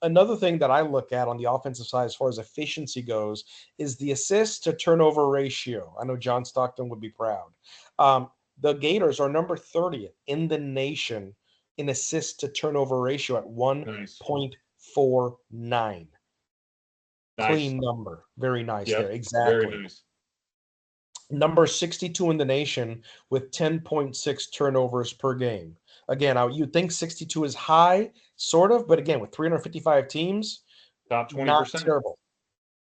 Another thing that I look at on the offensive side as far as efficiency goes is the assist to turnover ratio. I know John Stockton would be proud. The Gators are number 30th in the nation in assist to turnover ratio at 1.49. Nice. Clean number. Very nice there. Exactly. Very nice. Number 62 in the nation with 10.6 turnovers per game. Again, you'd think 62 is high, sort of, but again, with 355 teams, Top not 20%. terrible.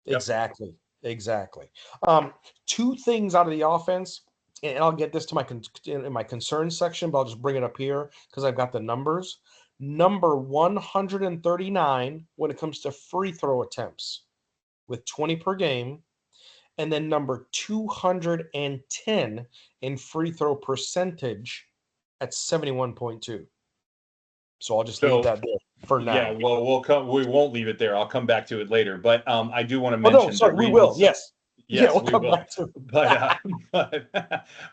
Yep. Exactly. Exactly. Two things out of the offense, and I'll get this to in my concern section, but I'll just bring it up here because I've got the numbers. Number 139 when it comes to free throw attempts with 20 per game, and then number 210 in free throw percentage at 71.2. So I'll just leave So that there for yeah, now. well, we won't leave it there. I'll come back to it later. But I do want to Oh no, mention the sorry, we will. reasons. Yes. Yeah, Yes, we'll we come will. back to it.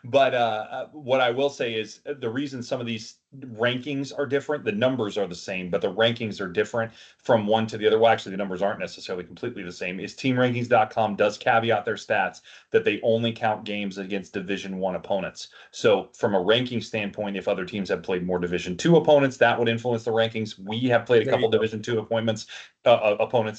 But what I will say is the reason some of these rankings are different, the numbers are the same, but the rankings are different from one to the other. Well, actually, the numbers aren't necessarily completely the same. Is teamrankings.com does caveat their stats that they only count games against Division One opponents. So from a ranking standpoint, if other teams have played more Division Two opponents, that would influence the rankings. We have played a There you couple go. Division Two opponents,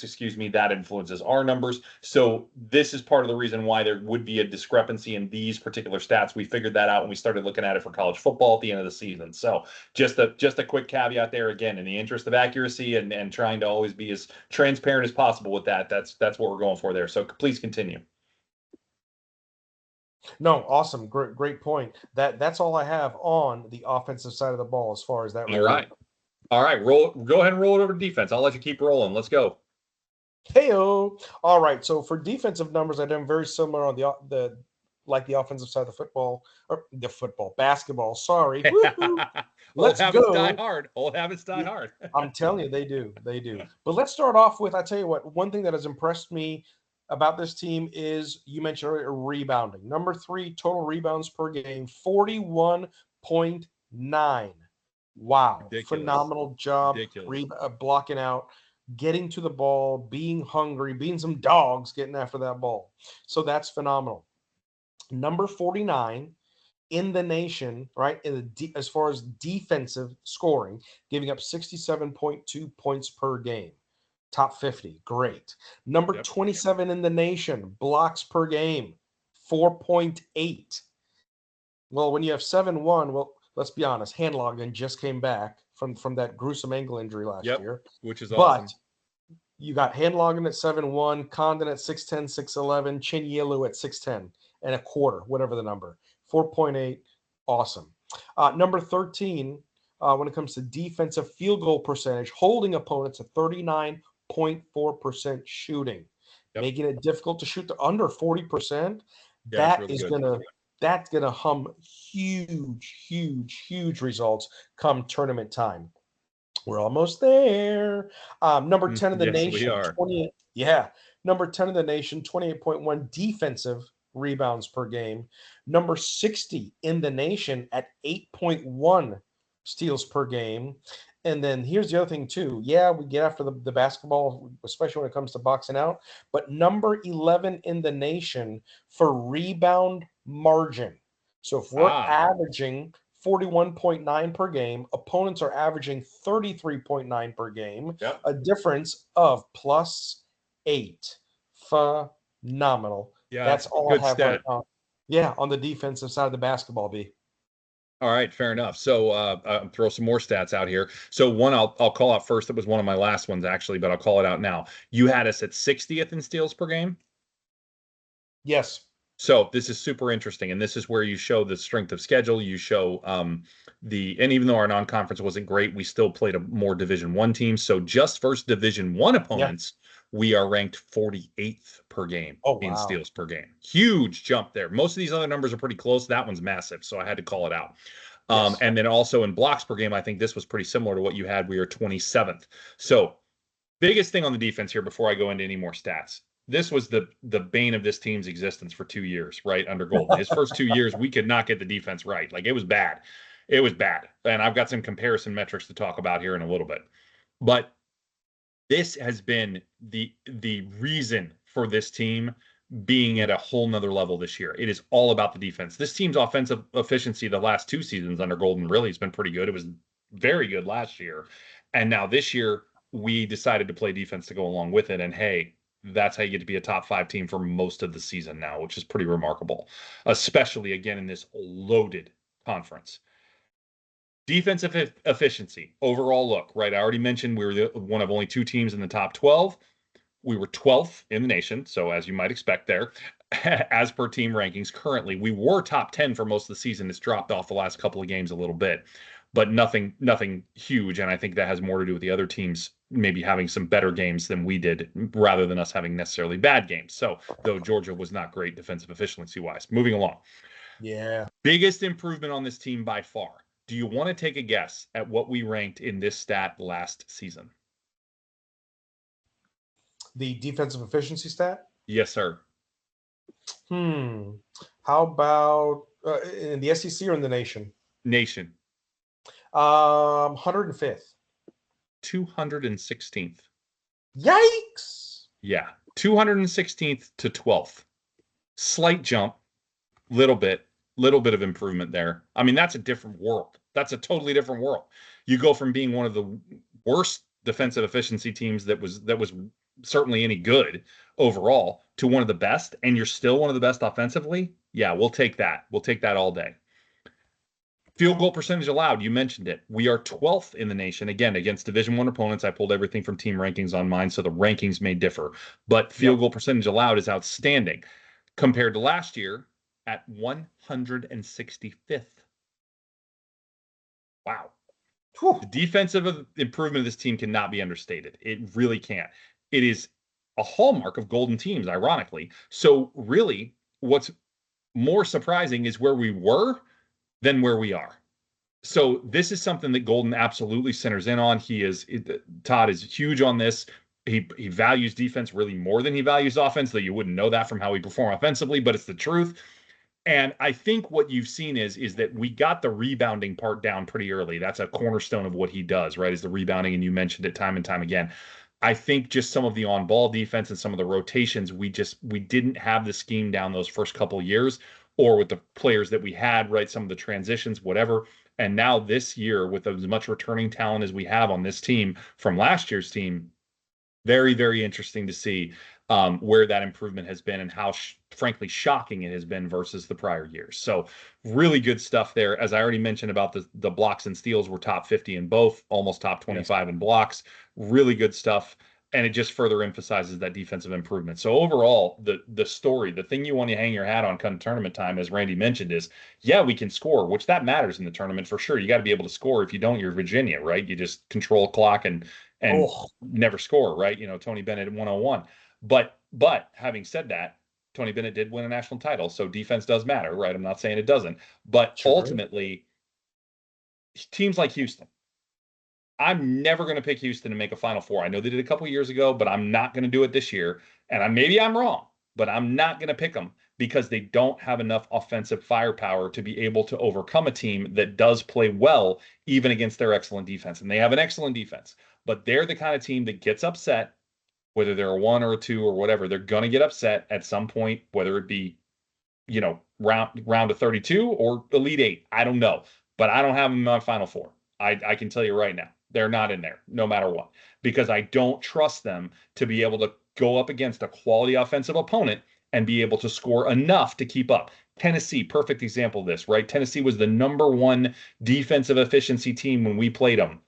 excuse me, that influences our numbers. So this is part of the reason why there would be a discrepancy in these particular stats. We figured that out when we started looking at it for college football at the end of the season. So just a quick caveat there, again, in the interest of accuracy and trying to always be as transparent as possible with that. That's what we're going for there. So please continue. No, awesome. Great point. That's all I have on the offensive side of the ball as far as that All right. All right. Go ahead and roll it over to defense. I'll let you keep rolling. Let's go. Heyo. All right. So for defensive numbers, I done very similar on the like the offensive side of the football or the basketball. Sorry. Let's Old habits die go. hard. Old habits die Yeah, hard. I'm telling you, they do. They do. But let's start off with, I tell you what, one thing that has impressed me about this team is you mentioned earlier rebounding. Number 3 total rebounds per game, 41.9. Wow. Ridiculous. Phenomenal job blocking out, getting to the ball, being hungry, being some dogs, getting after that ball. So that's phenomenal. Number 49 in the nation, right? As far as defensive scoring, giving up 67.2 points per game. Top 50. Great. Number 27 in the nation, blocks per game, 4.8. Well, when you have 7-1, well, let's be honest, Handlogan just came back from that gruesome ankle injury last year. Which is awesome. But you got Handlogan at 7-1, Condon at 6'10, 6'11, Chinyelu at 6'10 and a quarter, whatever the number. 4.8, awesome. Number 13, when it comes to defensive field goal percentage, holding opponents at 39.4% shooting, making it difficult to shoot to under 40%. That's gonna hum huge results come tournament time. We're almost there. Number 10 in the nation. We are. 28. Yeah. Number 10 in the nation, 28.1 defensive rebounds per game. Number 60 in the nation at 8.1 steals per game. And then here's the other thing, too. Yeah, we get after the basketball, especially when it comes to boxing out. But number 11 in the nation for rebound margin. So if we're averaging 41.9 per game, opponents are averaging 33.9 per game, a difference of +8. Phenomenal. Yeah, that's all good I have stat. right now. On the defensive side of the basketball, B. All right, fair enough. So throw some more stats out here. So one I'll call out first. That was one of my last ones actually, but I'll call it out now. You had us at 60th in steals per game. Yes. So this is super interesting, and this is where you show the strength of schedule. You show and even though our non-conference wasn't great, we still played a more Division I team. So just versus Division I opponents, we are ranked 48th per game in steals per game. Huge jump there. Most of these other numbers are pretty close. That one's massive, so I had to call it out. And then also in blocks per game, I think this was pretty similar to what you had. We were 27th. So biggest thing on the defense here before I go into any more stats. This was the bane of this team's existence for 2 years, right? Under Golden. His first 2 years, we could not get the defense right. Like, it was bad. It was bad. And I've got some comparison metrics to talk about here in a little bit. But this has been the reason for this team being at a whole nother level this year. It is all about the defense. This team's offensive efficiency the last 2 seasons under Golden really has been pretty good. It was very good last year. And now this year, we decided to play defense to go along with it. And hey, that's how you get to be a top 5 team for most of the season now, which is pretty remarkable, especially again in this loaded conference. Defensive efficiency, overall look, right? I already mentioned we were one of only 2 teams in the top 12. We were 12th in the nation, so as you might expect there, as per team rankings currently. We were top 10 for most of the season. It's dropped off the last couple of games a little bit, but nothing huge, and I think that has more to do with the other teams maybe having some better games than we did rather than us having necessarily bad games. So, though Georgia was not great defensive efficiency-wise. Moving along. Yeah. Biggest improvement on this team by far. Do you want to take a guess at what we ranked in this stat last season? The defensive efficiency stat? Yes, sir. How about in the SEC or in the nation? Nation. 105th. 216th. Yikes! Yeah, 216th to 12th. Slight jump, little bit of improvement there. I mean, that's a different world. That's a totally different world. You go from being one of the worst defensive efficiency teams that was certainly any good overall to one of the best, and you're still one of the best offensively. Yeah, we'll take that. We'll take that all day. Field goal percentage allowed, you mentioned it. We are 12th in the nation, again, against Division I opponents. I pulled everything from team rankings on mine, so the rankings may differ. But field goal percentage allowed is outstanding compared to last year at 165th. Wow. Whew. The defensive improvement of this team cannot be understated. It really can't. It is a hallmark of Golden teams, ironically. So really, what's more surprising is where we were than where we are. So this is something that Golden absolutely centers in on. Todd is huge on this. He values defense really more than he values offense, though you wouldn't know that from how we perform offensively, but it's the truth. And I think what you've seen is that we got the rebounding part down pretty early. That's a cornerstone of what he does, right? Is the rebounding, and you mentioned it time and time again. I think just some of the on-ball defense and some of the rotations, we didn't have the scheme down those first couple of years, or with the players that we had, right? Some of the transitions, whatever. And now this year, with as much returning talent as we have on this team from last year's team, very, very interesting to see where that improvement has been and how, frankly, shocking it has been versus the prior years. So really good stuff there. As I already mentioned about the blocks and steals, we're top 50 in both, almost top 25 in blocks. Really good stuff. And it just further emphasizes that defensive improvement. So overall, the story, the thing you want to hang your hat on come tournament time, as Randy mentioned, is, yeah, we can score, which that matters in the tournament for sure. You got to be able to score. If you don't, you're Virginia, right? You just control clock and never score, right? You know, Tony Bennett at 101. But having said that, Tony Bennett did win a national title, so defense does matter, right? I'm not saying it doesn't. But ultimately, teams like Houston, I'm never going to pick Houston to make a Final Four. I know they did a couple years ago, but I'm not going to do it this year. And maybe I'm wrong, but I'm not going to pick them because they don't have enough offensive firepower to be able to overcome a team that does play well, even against their excellent defense. And they have an excellent defense, but they're the kind of team that gets upset, whether they're a 1 or a 2 or whatever. They're going to get upset at some point, whether it be, you know, round of 32 or Elite 8. I don't know, but I don't have them in my Final Four. I can tell you right now. They're not in there, no matter what, because I don't trust them to be able to go up against a quality offensive opponent and be able to score enough to keep up. Tennessee, perfect example of this, right? Tennessee was the #1 defensive efficiency team when we played them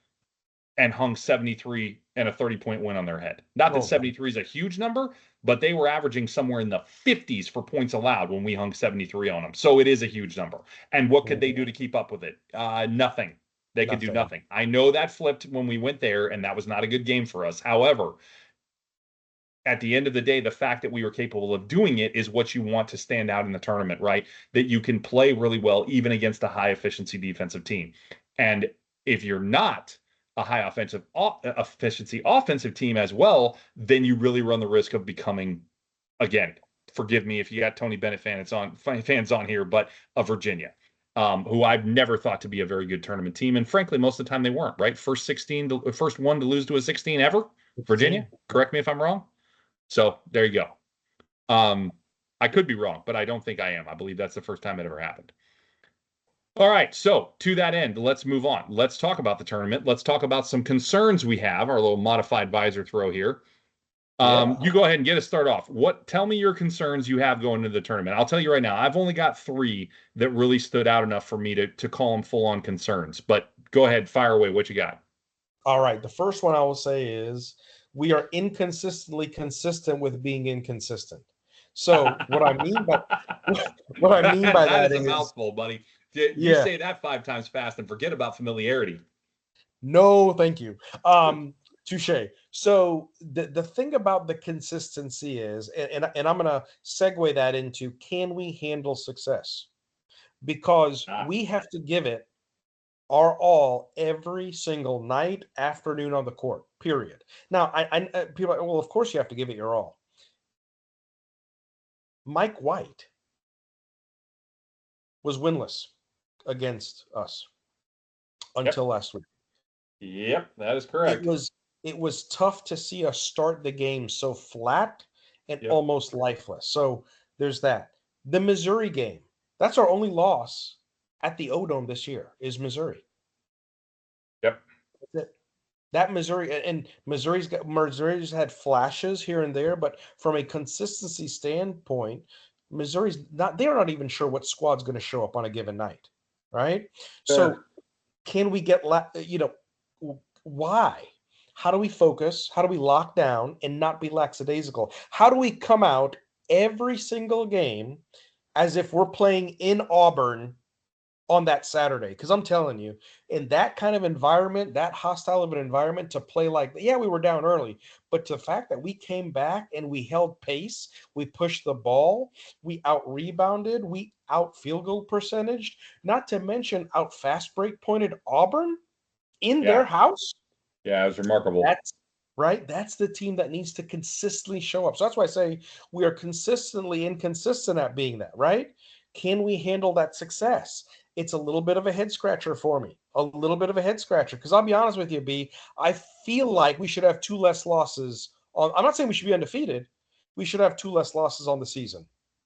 and hung 73 and a 30-point win on their head. Not that 73 is a huge number, but they were averaging somewhere in the 50s for points allowed when we hung 73 on them. So it is a huge number. And what could they do to keep up with it? Nothing. They could do nothing. I know that flipped when we went there, and that was not a good game for us. However, at the end of the day, the fact that we were capable of doing it is what you want to stand out in the tournament, right? That you can play really well even against a high efficiency defensive team. And if you're not a high efficiency offensive team as well, then you really run the risk of becoming, again, forgive me if you got Tony Bennett fans on here, but a Virginia. Who I've never thought to be a very good tournament team. And frankly, most of the time they weren't, right? First one to lose to a 16 ever, Virginia. Correct me if I'm wrong. So there you go. I could be wrong, but I don't think I am. I believe that's the first time it ever happened. All right. So to that end, let's move on. Let's talk about the tournament. Let's talk about some concerns we have, our little modified visor throw here. You go ahead and get us started off. Tell me your concerns you have going into the tournament. I'll tell you right now, I've only got 3 that really stood out enough for me to call them full-on concerns. But go ahead, fire away. What you got? All right. The first one I will say is we are inconsistently consistent with being inconsistent. So what I mean by what I mean by That that is a is, mouthful, buddy. You yeah, say that 5 times fast and forget about familiarity. no, thank you. Touche. So the thing about the consistency is, and I'm gonna segue that into, can we handle success? Because Ah, we have to give it our all every single night, afternoon on the court. Period. Now, people are like, well, of course you have to give it your all. Mike White was winless against us yep. until last week. Yep, that is It correct. was it was tough to see us start the game so flat and Yep. almost lifeless. So there's that. The Missouri game. That's our only loss at the O-Dome this year is Missouri. Yep. That's it. That Missouri, and Missouri's had flashes here and there, but from a consistency standpoint, Missouri's not, they're not even sure what squad's going to show up on a given night, right? Fair. So can we get why? How do we focus? How do we lock down and not be lackadaisical? How do we come out every single game as if we're playing in Auburn on that Saturday? Because I'm telling you, in that kind of environment, that hostile of an environment, to play like, yeah, we were down early, but the fact that we came back and we held pace, we pushed the ball, we out rebounded, we out field goal percentaged, not to mention out fast break pointed Auburn in their Yeah. house. Yeah, it was remarkable. That's right. That's the team that needs to consistently show up. So that's why I say we are consistently inconsistent at being that, right? Can we handle that success? It's a little bit of a head scratcher for me, a little bit of a head scratcher. Because I'll be honest with you, B, I feel like we should have two less losses on. I'm not saying we should be undefeated. We should have two less losses on the season,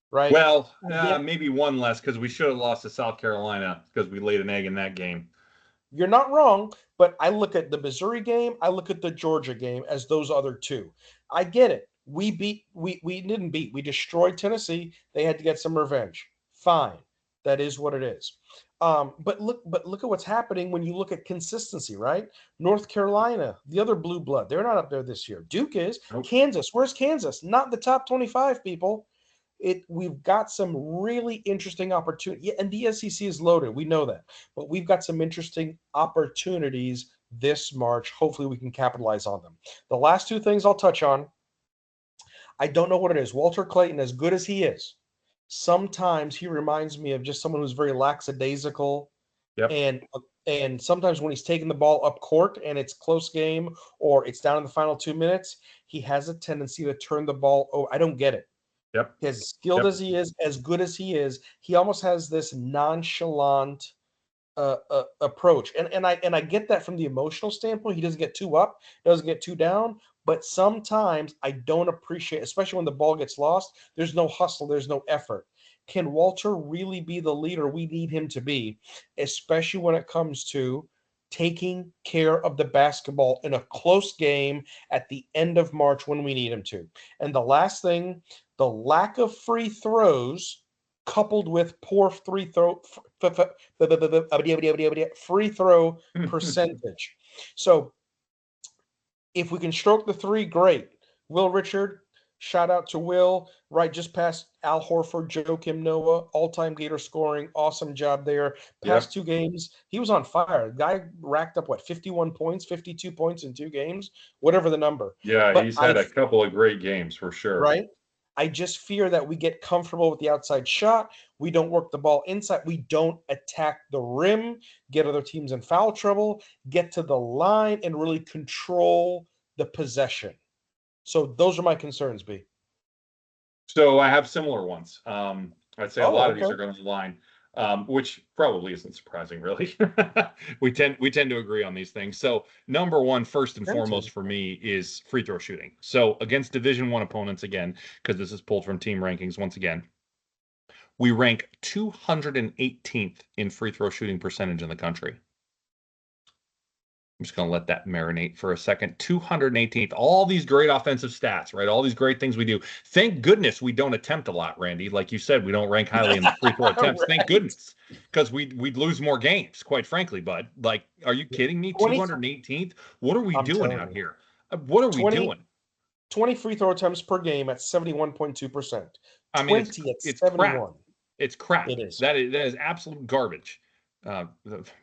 right? Well, Again, maybe one less because we should have lost to South Carolina because we laid an egg in that game. you're not wrong, but I look at the Missouri game, I look at the Georgia game as those other two. I get it. We didn't beat. We destroyed Tennessee. They had to get some revenge. Fine. That is what it is. But look at what's happening when you look at consistency, right? North Carolina, the other blue blood, they're not up there this year. Duke is. Nope. Kansas, where's Kansas? Not in the top 25, people. We've got some really interesting opportunity. Yeah, and the SEC is loaded. We know that. But we've got some interesting opportunities this March. Hopefully we can capitalize on them. The last two things I'll touch on. I don't know what it is. Walter Clayton, as good as he is, sometimes he reminds me of just someone who's very lackadaisical, Yep. and sometimes when he's taking the ball up court and it's close game or it's down in the final 2 minutes, he has a tendency to turn the ball. Oh, I don't get it. Yep. As skilled Yep. as he is, as good as he is, he almost has this nonchalant approach, and I get that from the emotional standpoint. He doesn't get too up, doesn't get too down, but sometimes I don't appreciate, especially when the ball gets lost. There's no hustle, there's no effort. Can Walter really be the leader we need him to be, especially when it comes to taking care of the basketball in a close game at the end of March when we need him to? And the last thing, the lack of free throws coupled with poor free throw percentage. So if we can stroke the three, great. Will Richard, shout out to Will, right just past Al Horford, Joakim Noah, all-time Gator scoring, awesome job there. Yep. Past two games, he was on fire. The guy racked up 51 points, 52 points in 2 games, whatever the number. Yeah, But he's had a couple of great games for sure. right? I just fear that we get comfortable with the outside shot. We don't work the ball inside. We don't attack the rim, get other teams in foul trouble, get to the line, and really control the possession. So those are my concerns, B. So I have similar ones. I'd say a lot Oh, of these okay. are going to align, which probably isn't surprising, really. We tend to agree on these things. So number one, first and Tend to. foremost for me, is free throw shooting. So against Division I opponents, again, because this is pulled from team rankings once again, we rank 218th in free throw shooting percentage in the country. I'm just going to let that marinate for a second. 218th. All these great offensive stats, right? All these great things we do. Thank goodness we don't attempt a lot, Randy. Like you said, we don't rank highly in free throw attempts. Thank goodness, because we'd lose more games, quite frankly. Bud, like, are you kidding me? 218th. What are we doing out here? What are we doing? 20 free throw attempts per game at 71.2%. I mean, 20 at it's 71. crap. It's crap. It is. That is absolute garbage.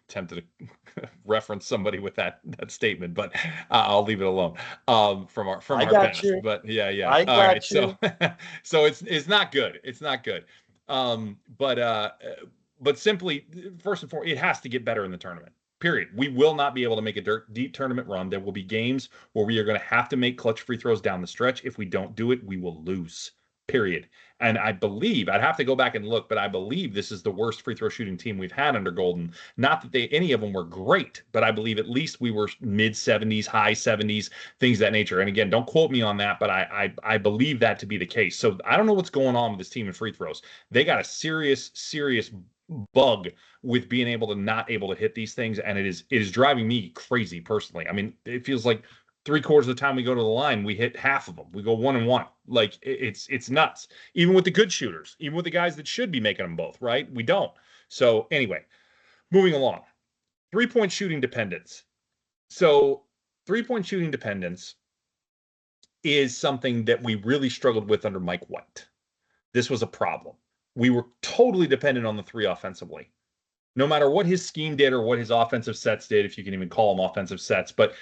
Tempted to reference somebody with that statement, but I'll leave it alone. From our past. You. But yeah. I got you. So so it's not good. It's not good. But simply, first and foremost, it has to get better in the tournament. Period. We will not be able to make a deep tournament run. There will be games where we are going to have to make clutch free throws down the stretch. If we don't do it, we will lose. Period. And I believe, I'd have to go back and look, but I believe this is the worst free throw shooting team we've had under Golden. Not that any of them were great, but I believe at least we were mid 70s, high 70s, things of that nature. And again, don't quote me on that, but I believe that to be the case. So I don't know what's going on with this team in free throws. They got a serious bug with being not able to hit these things, and it is driving me crazy personally. I mean, it feels like 3/4 of the time we go to the line, we hit half of them. We go 1 and 1. Like, it's nuts. Even with the good shooters, even with the guys that should be making them both, right? We don't. So anyway, moving along. 3-point shooting dependence. So 3-point shooting dependence is something that we really struggled with under Mike White. This was a problem. We were totally dependent on the three offensively. No matter what his scheme did or what his offensive sets did, if you can even call them offensive sets, but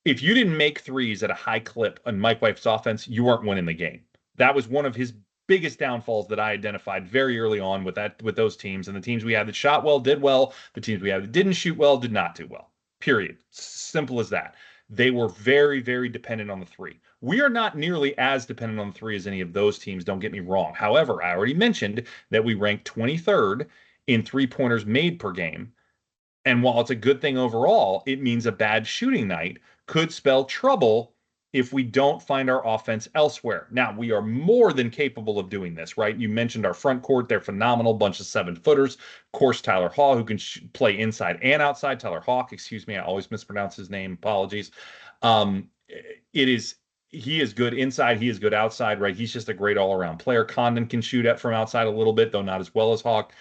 if you didn't make threes at a high clip on Mike White's offense, you weren't winning the game. That was one of his biggest downfalls that I identified very early on with those teams. And the teams we had that shot well did well. The teams we had that didn't shoot well did not do well. Period. Simple as that. They were very, very dependent on the three. We are not nearly as dependent on the three as any of those teams, don't get me wrong. However, I already mentioned that we ranked 23rd in three-pointers made per game. And while it's a good thing overall, it means a bad shooting night could spell trouble if we don't find our offense elsewhere. Now, we are more than capable of doing this, right? You mentioned our front court. They're phenomenal, bunch of 7-footers. Of course, Tyler Hall, who can play inside and outside. Tyler Hawk, excuse me. I always mispronounce his name. Apologies. He is good inside. He is good outside, right? He's just a great all-around player. Condon can shoot from outside a little bit, though not as well as Hawk.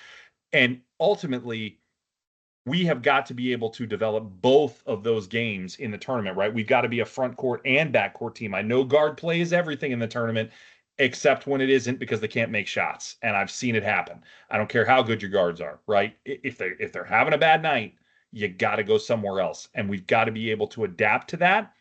And ultimately, we have got to be able to develop both of those games in the tournament, right? We've got to be a front court and back court team. I know guard play is everything in the tournament, except when it isn't, because they can't make shots. And I've seen it happen. I don't care how good your guards are, right? If they're having a bad night, you got to go somewhere else. And we've got to be able to adapt to that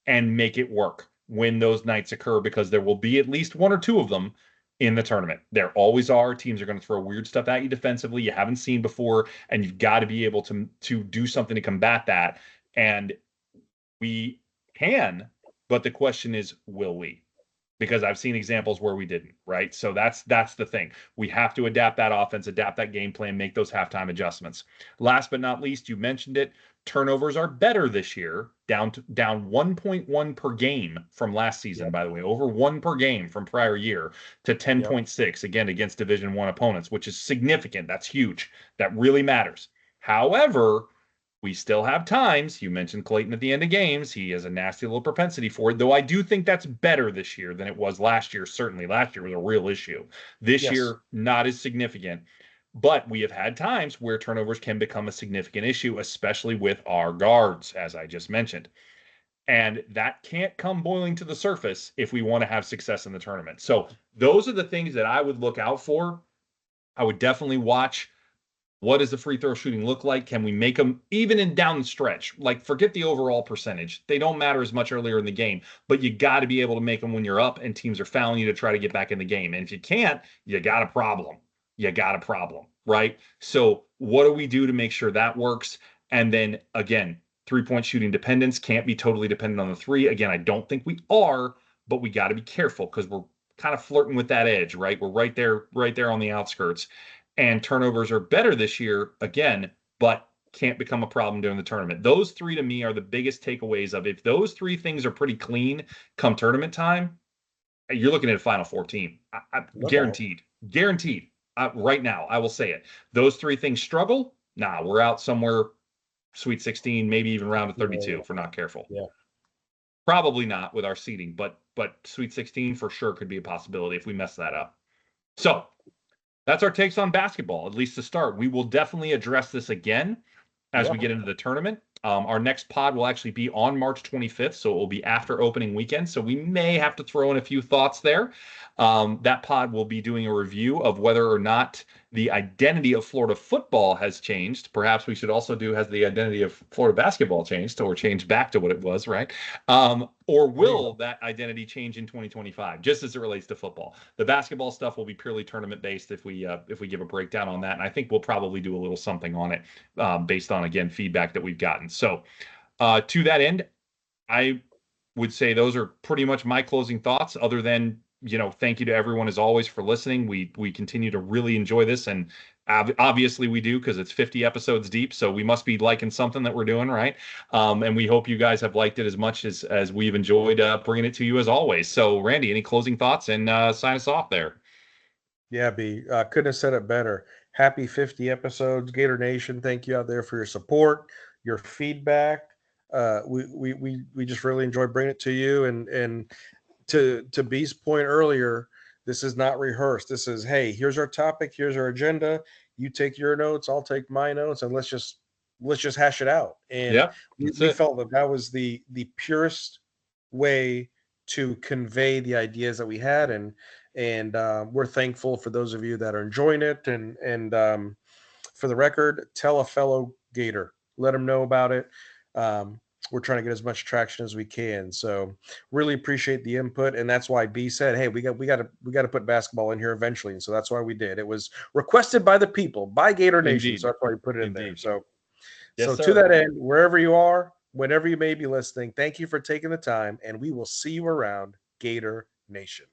and make it work when those nights occur, because there will be at least one or two of them in the tournament. There always are. Teams are going to throw weird stuff at you defensively you haven't seen before, and you've got to be able to do something to combat that. And we can, but the question is, will we? Because I've seen examples where we didn't, right? So that's the thing. We have to adapt that offense, adapt that game plan, make those halftime adjustments. Last but not least, you mentioned it, turnovers are better this year, down 1.1 per game from last season, by the way, over 1 per game from prior year, to 10.6, again, against Division I opponents, which is significant. That's huge. That really matters. However, we still have times. You mentioned Clayton at the end of games. He has a nasty little propensity for it, though I do think that's better this year than it was last year. Certainly last year was a real issue. This year, not as significant. But we have had times where turnovers can become a significant issue, especially with our guards, as I just mentioned. And that can't come boiling to the surface if we want to have success in the tournament. So those are the things that I would look out for. I would definitely watch, what does the free throw shooting look like? Can we make them even in down the stretch? Like, forget the overall percentage. They don't matter as much earlier in the game, but you got to be able to make them when you're up and teams are fouling you to try to get back in the game. And if you can't, you got a problem. You got a problem, right? So what do we do to make sure that works? And then again, 3-point shooting dependence, can't be totally dependent on the three. Again, I don't think we are, but we got to be careful because we're kind of flirting with that edge, right? We're right there on the outskirts. And turnovers are better this year, again, but can't become a problem during the tournament. Those three to me are the biggest takeaways of, if those three things are pretty clean come tournament time, you're looking at a Final Four team. Guaranteed. Right now, I will say it. Those three things struggle. Nah, we're out somewhere Sweet 16, maybe even round of 32 Yeah. if we're not careful. Yeah. Probably not with our seeding, but Sweet 16 for sure could be a possibility if we mess that up. So that's our takes on basketball, at least to start. We will definitely address this again as we get into the tournament. Our next pod will actually be on March 25th, so it will be after opening weekend. So we may have to throw in a few thoughts there. That pod will be doing a review of whether or not the identity of Florida football has changed. Perhaps we should also do, has the identity of Florida basketball changed or changed back to what it was, right? Or will that identity change in 2025, just as it relates to football? The basketball stuff will be purely tournament based if we give a breakdown on that. And I think we'll probably do a little something on it based on, again, feedback that we've gotten. So to that end, I would say those are pretty much my closing thoughts, other than, thank you to everyone as always for listening. We continue to really enjoy this, and obviously we do, because it's 50 episodes deep, so we must be liking something that we're doing, right? And we hope you guys have liked it as much as we've enjoyed bringing it to you as always. So Randy, any closing thoughts, and sign us off there? Yeah, B, couldn't have said it better. Happy 50 episodes, Gator Nation. Thank you out there for your support, your feedback. We just really enjoy bringing it to you. And to B's point earlier, this is not rehearsed. This is, hey, here's our topic, here's our agenda. You take your notes, I'll take my notes, and let's just hash it out. And Yeah, we felt that was the purest way to convey the ideas that we had, and we're thankful for those of you that are enjoying it. And for the record, tell a fellow Gator, let them know about it. We're trying to get as much traction as we can. So really appreciate the input, and that's why B said, "Hey, we got to put basketball in here eventually." And so that's why we did. It was requested by the people, by Gator Nation. Indeed. So that's why we put it in Indeed. there. So, Yes, to that end, wherever you are, whenever you may be listening, thank you for taking the time, and we will see you around, Gator Nation.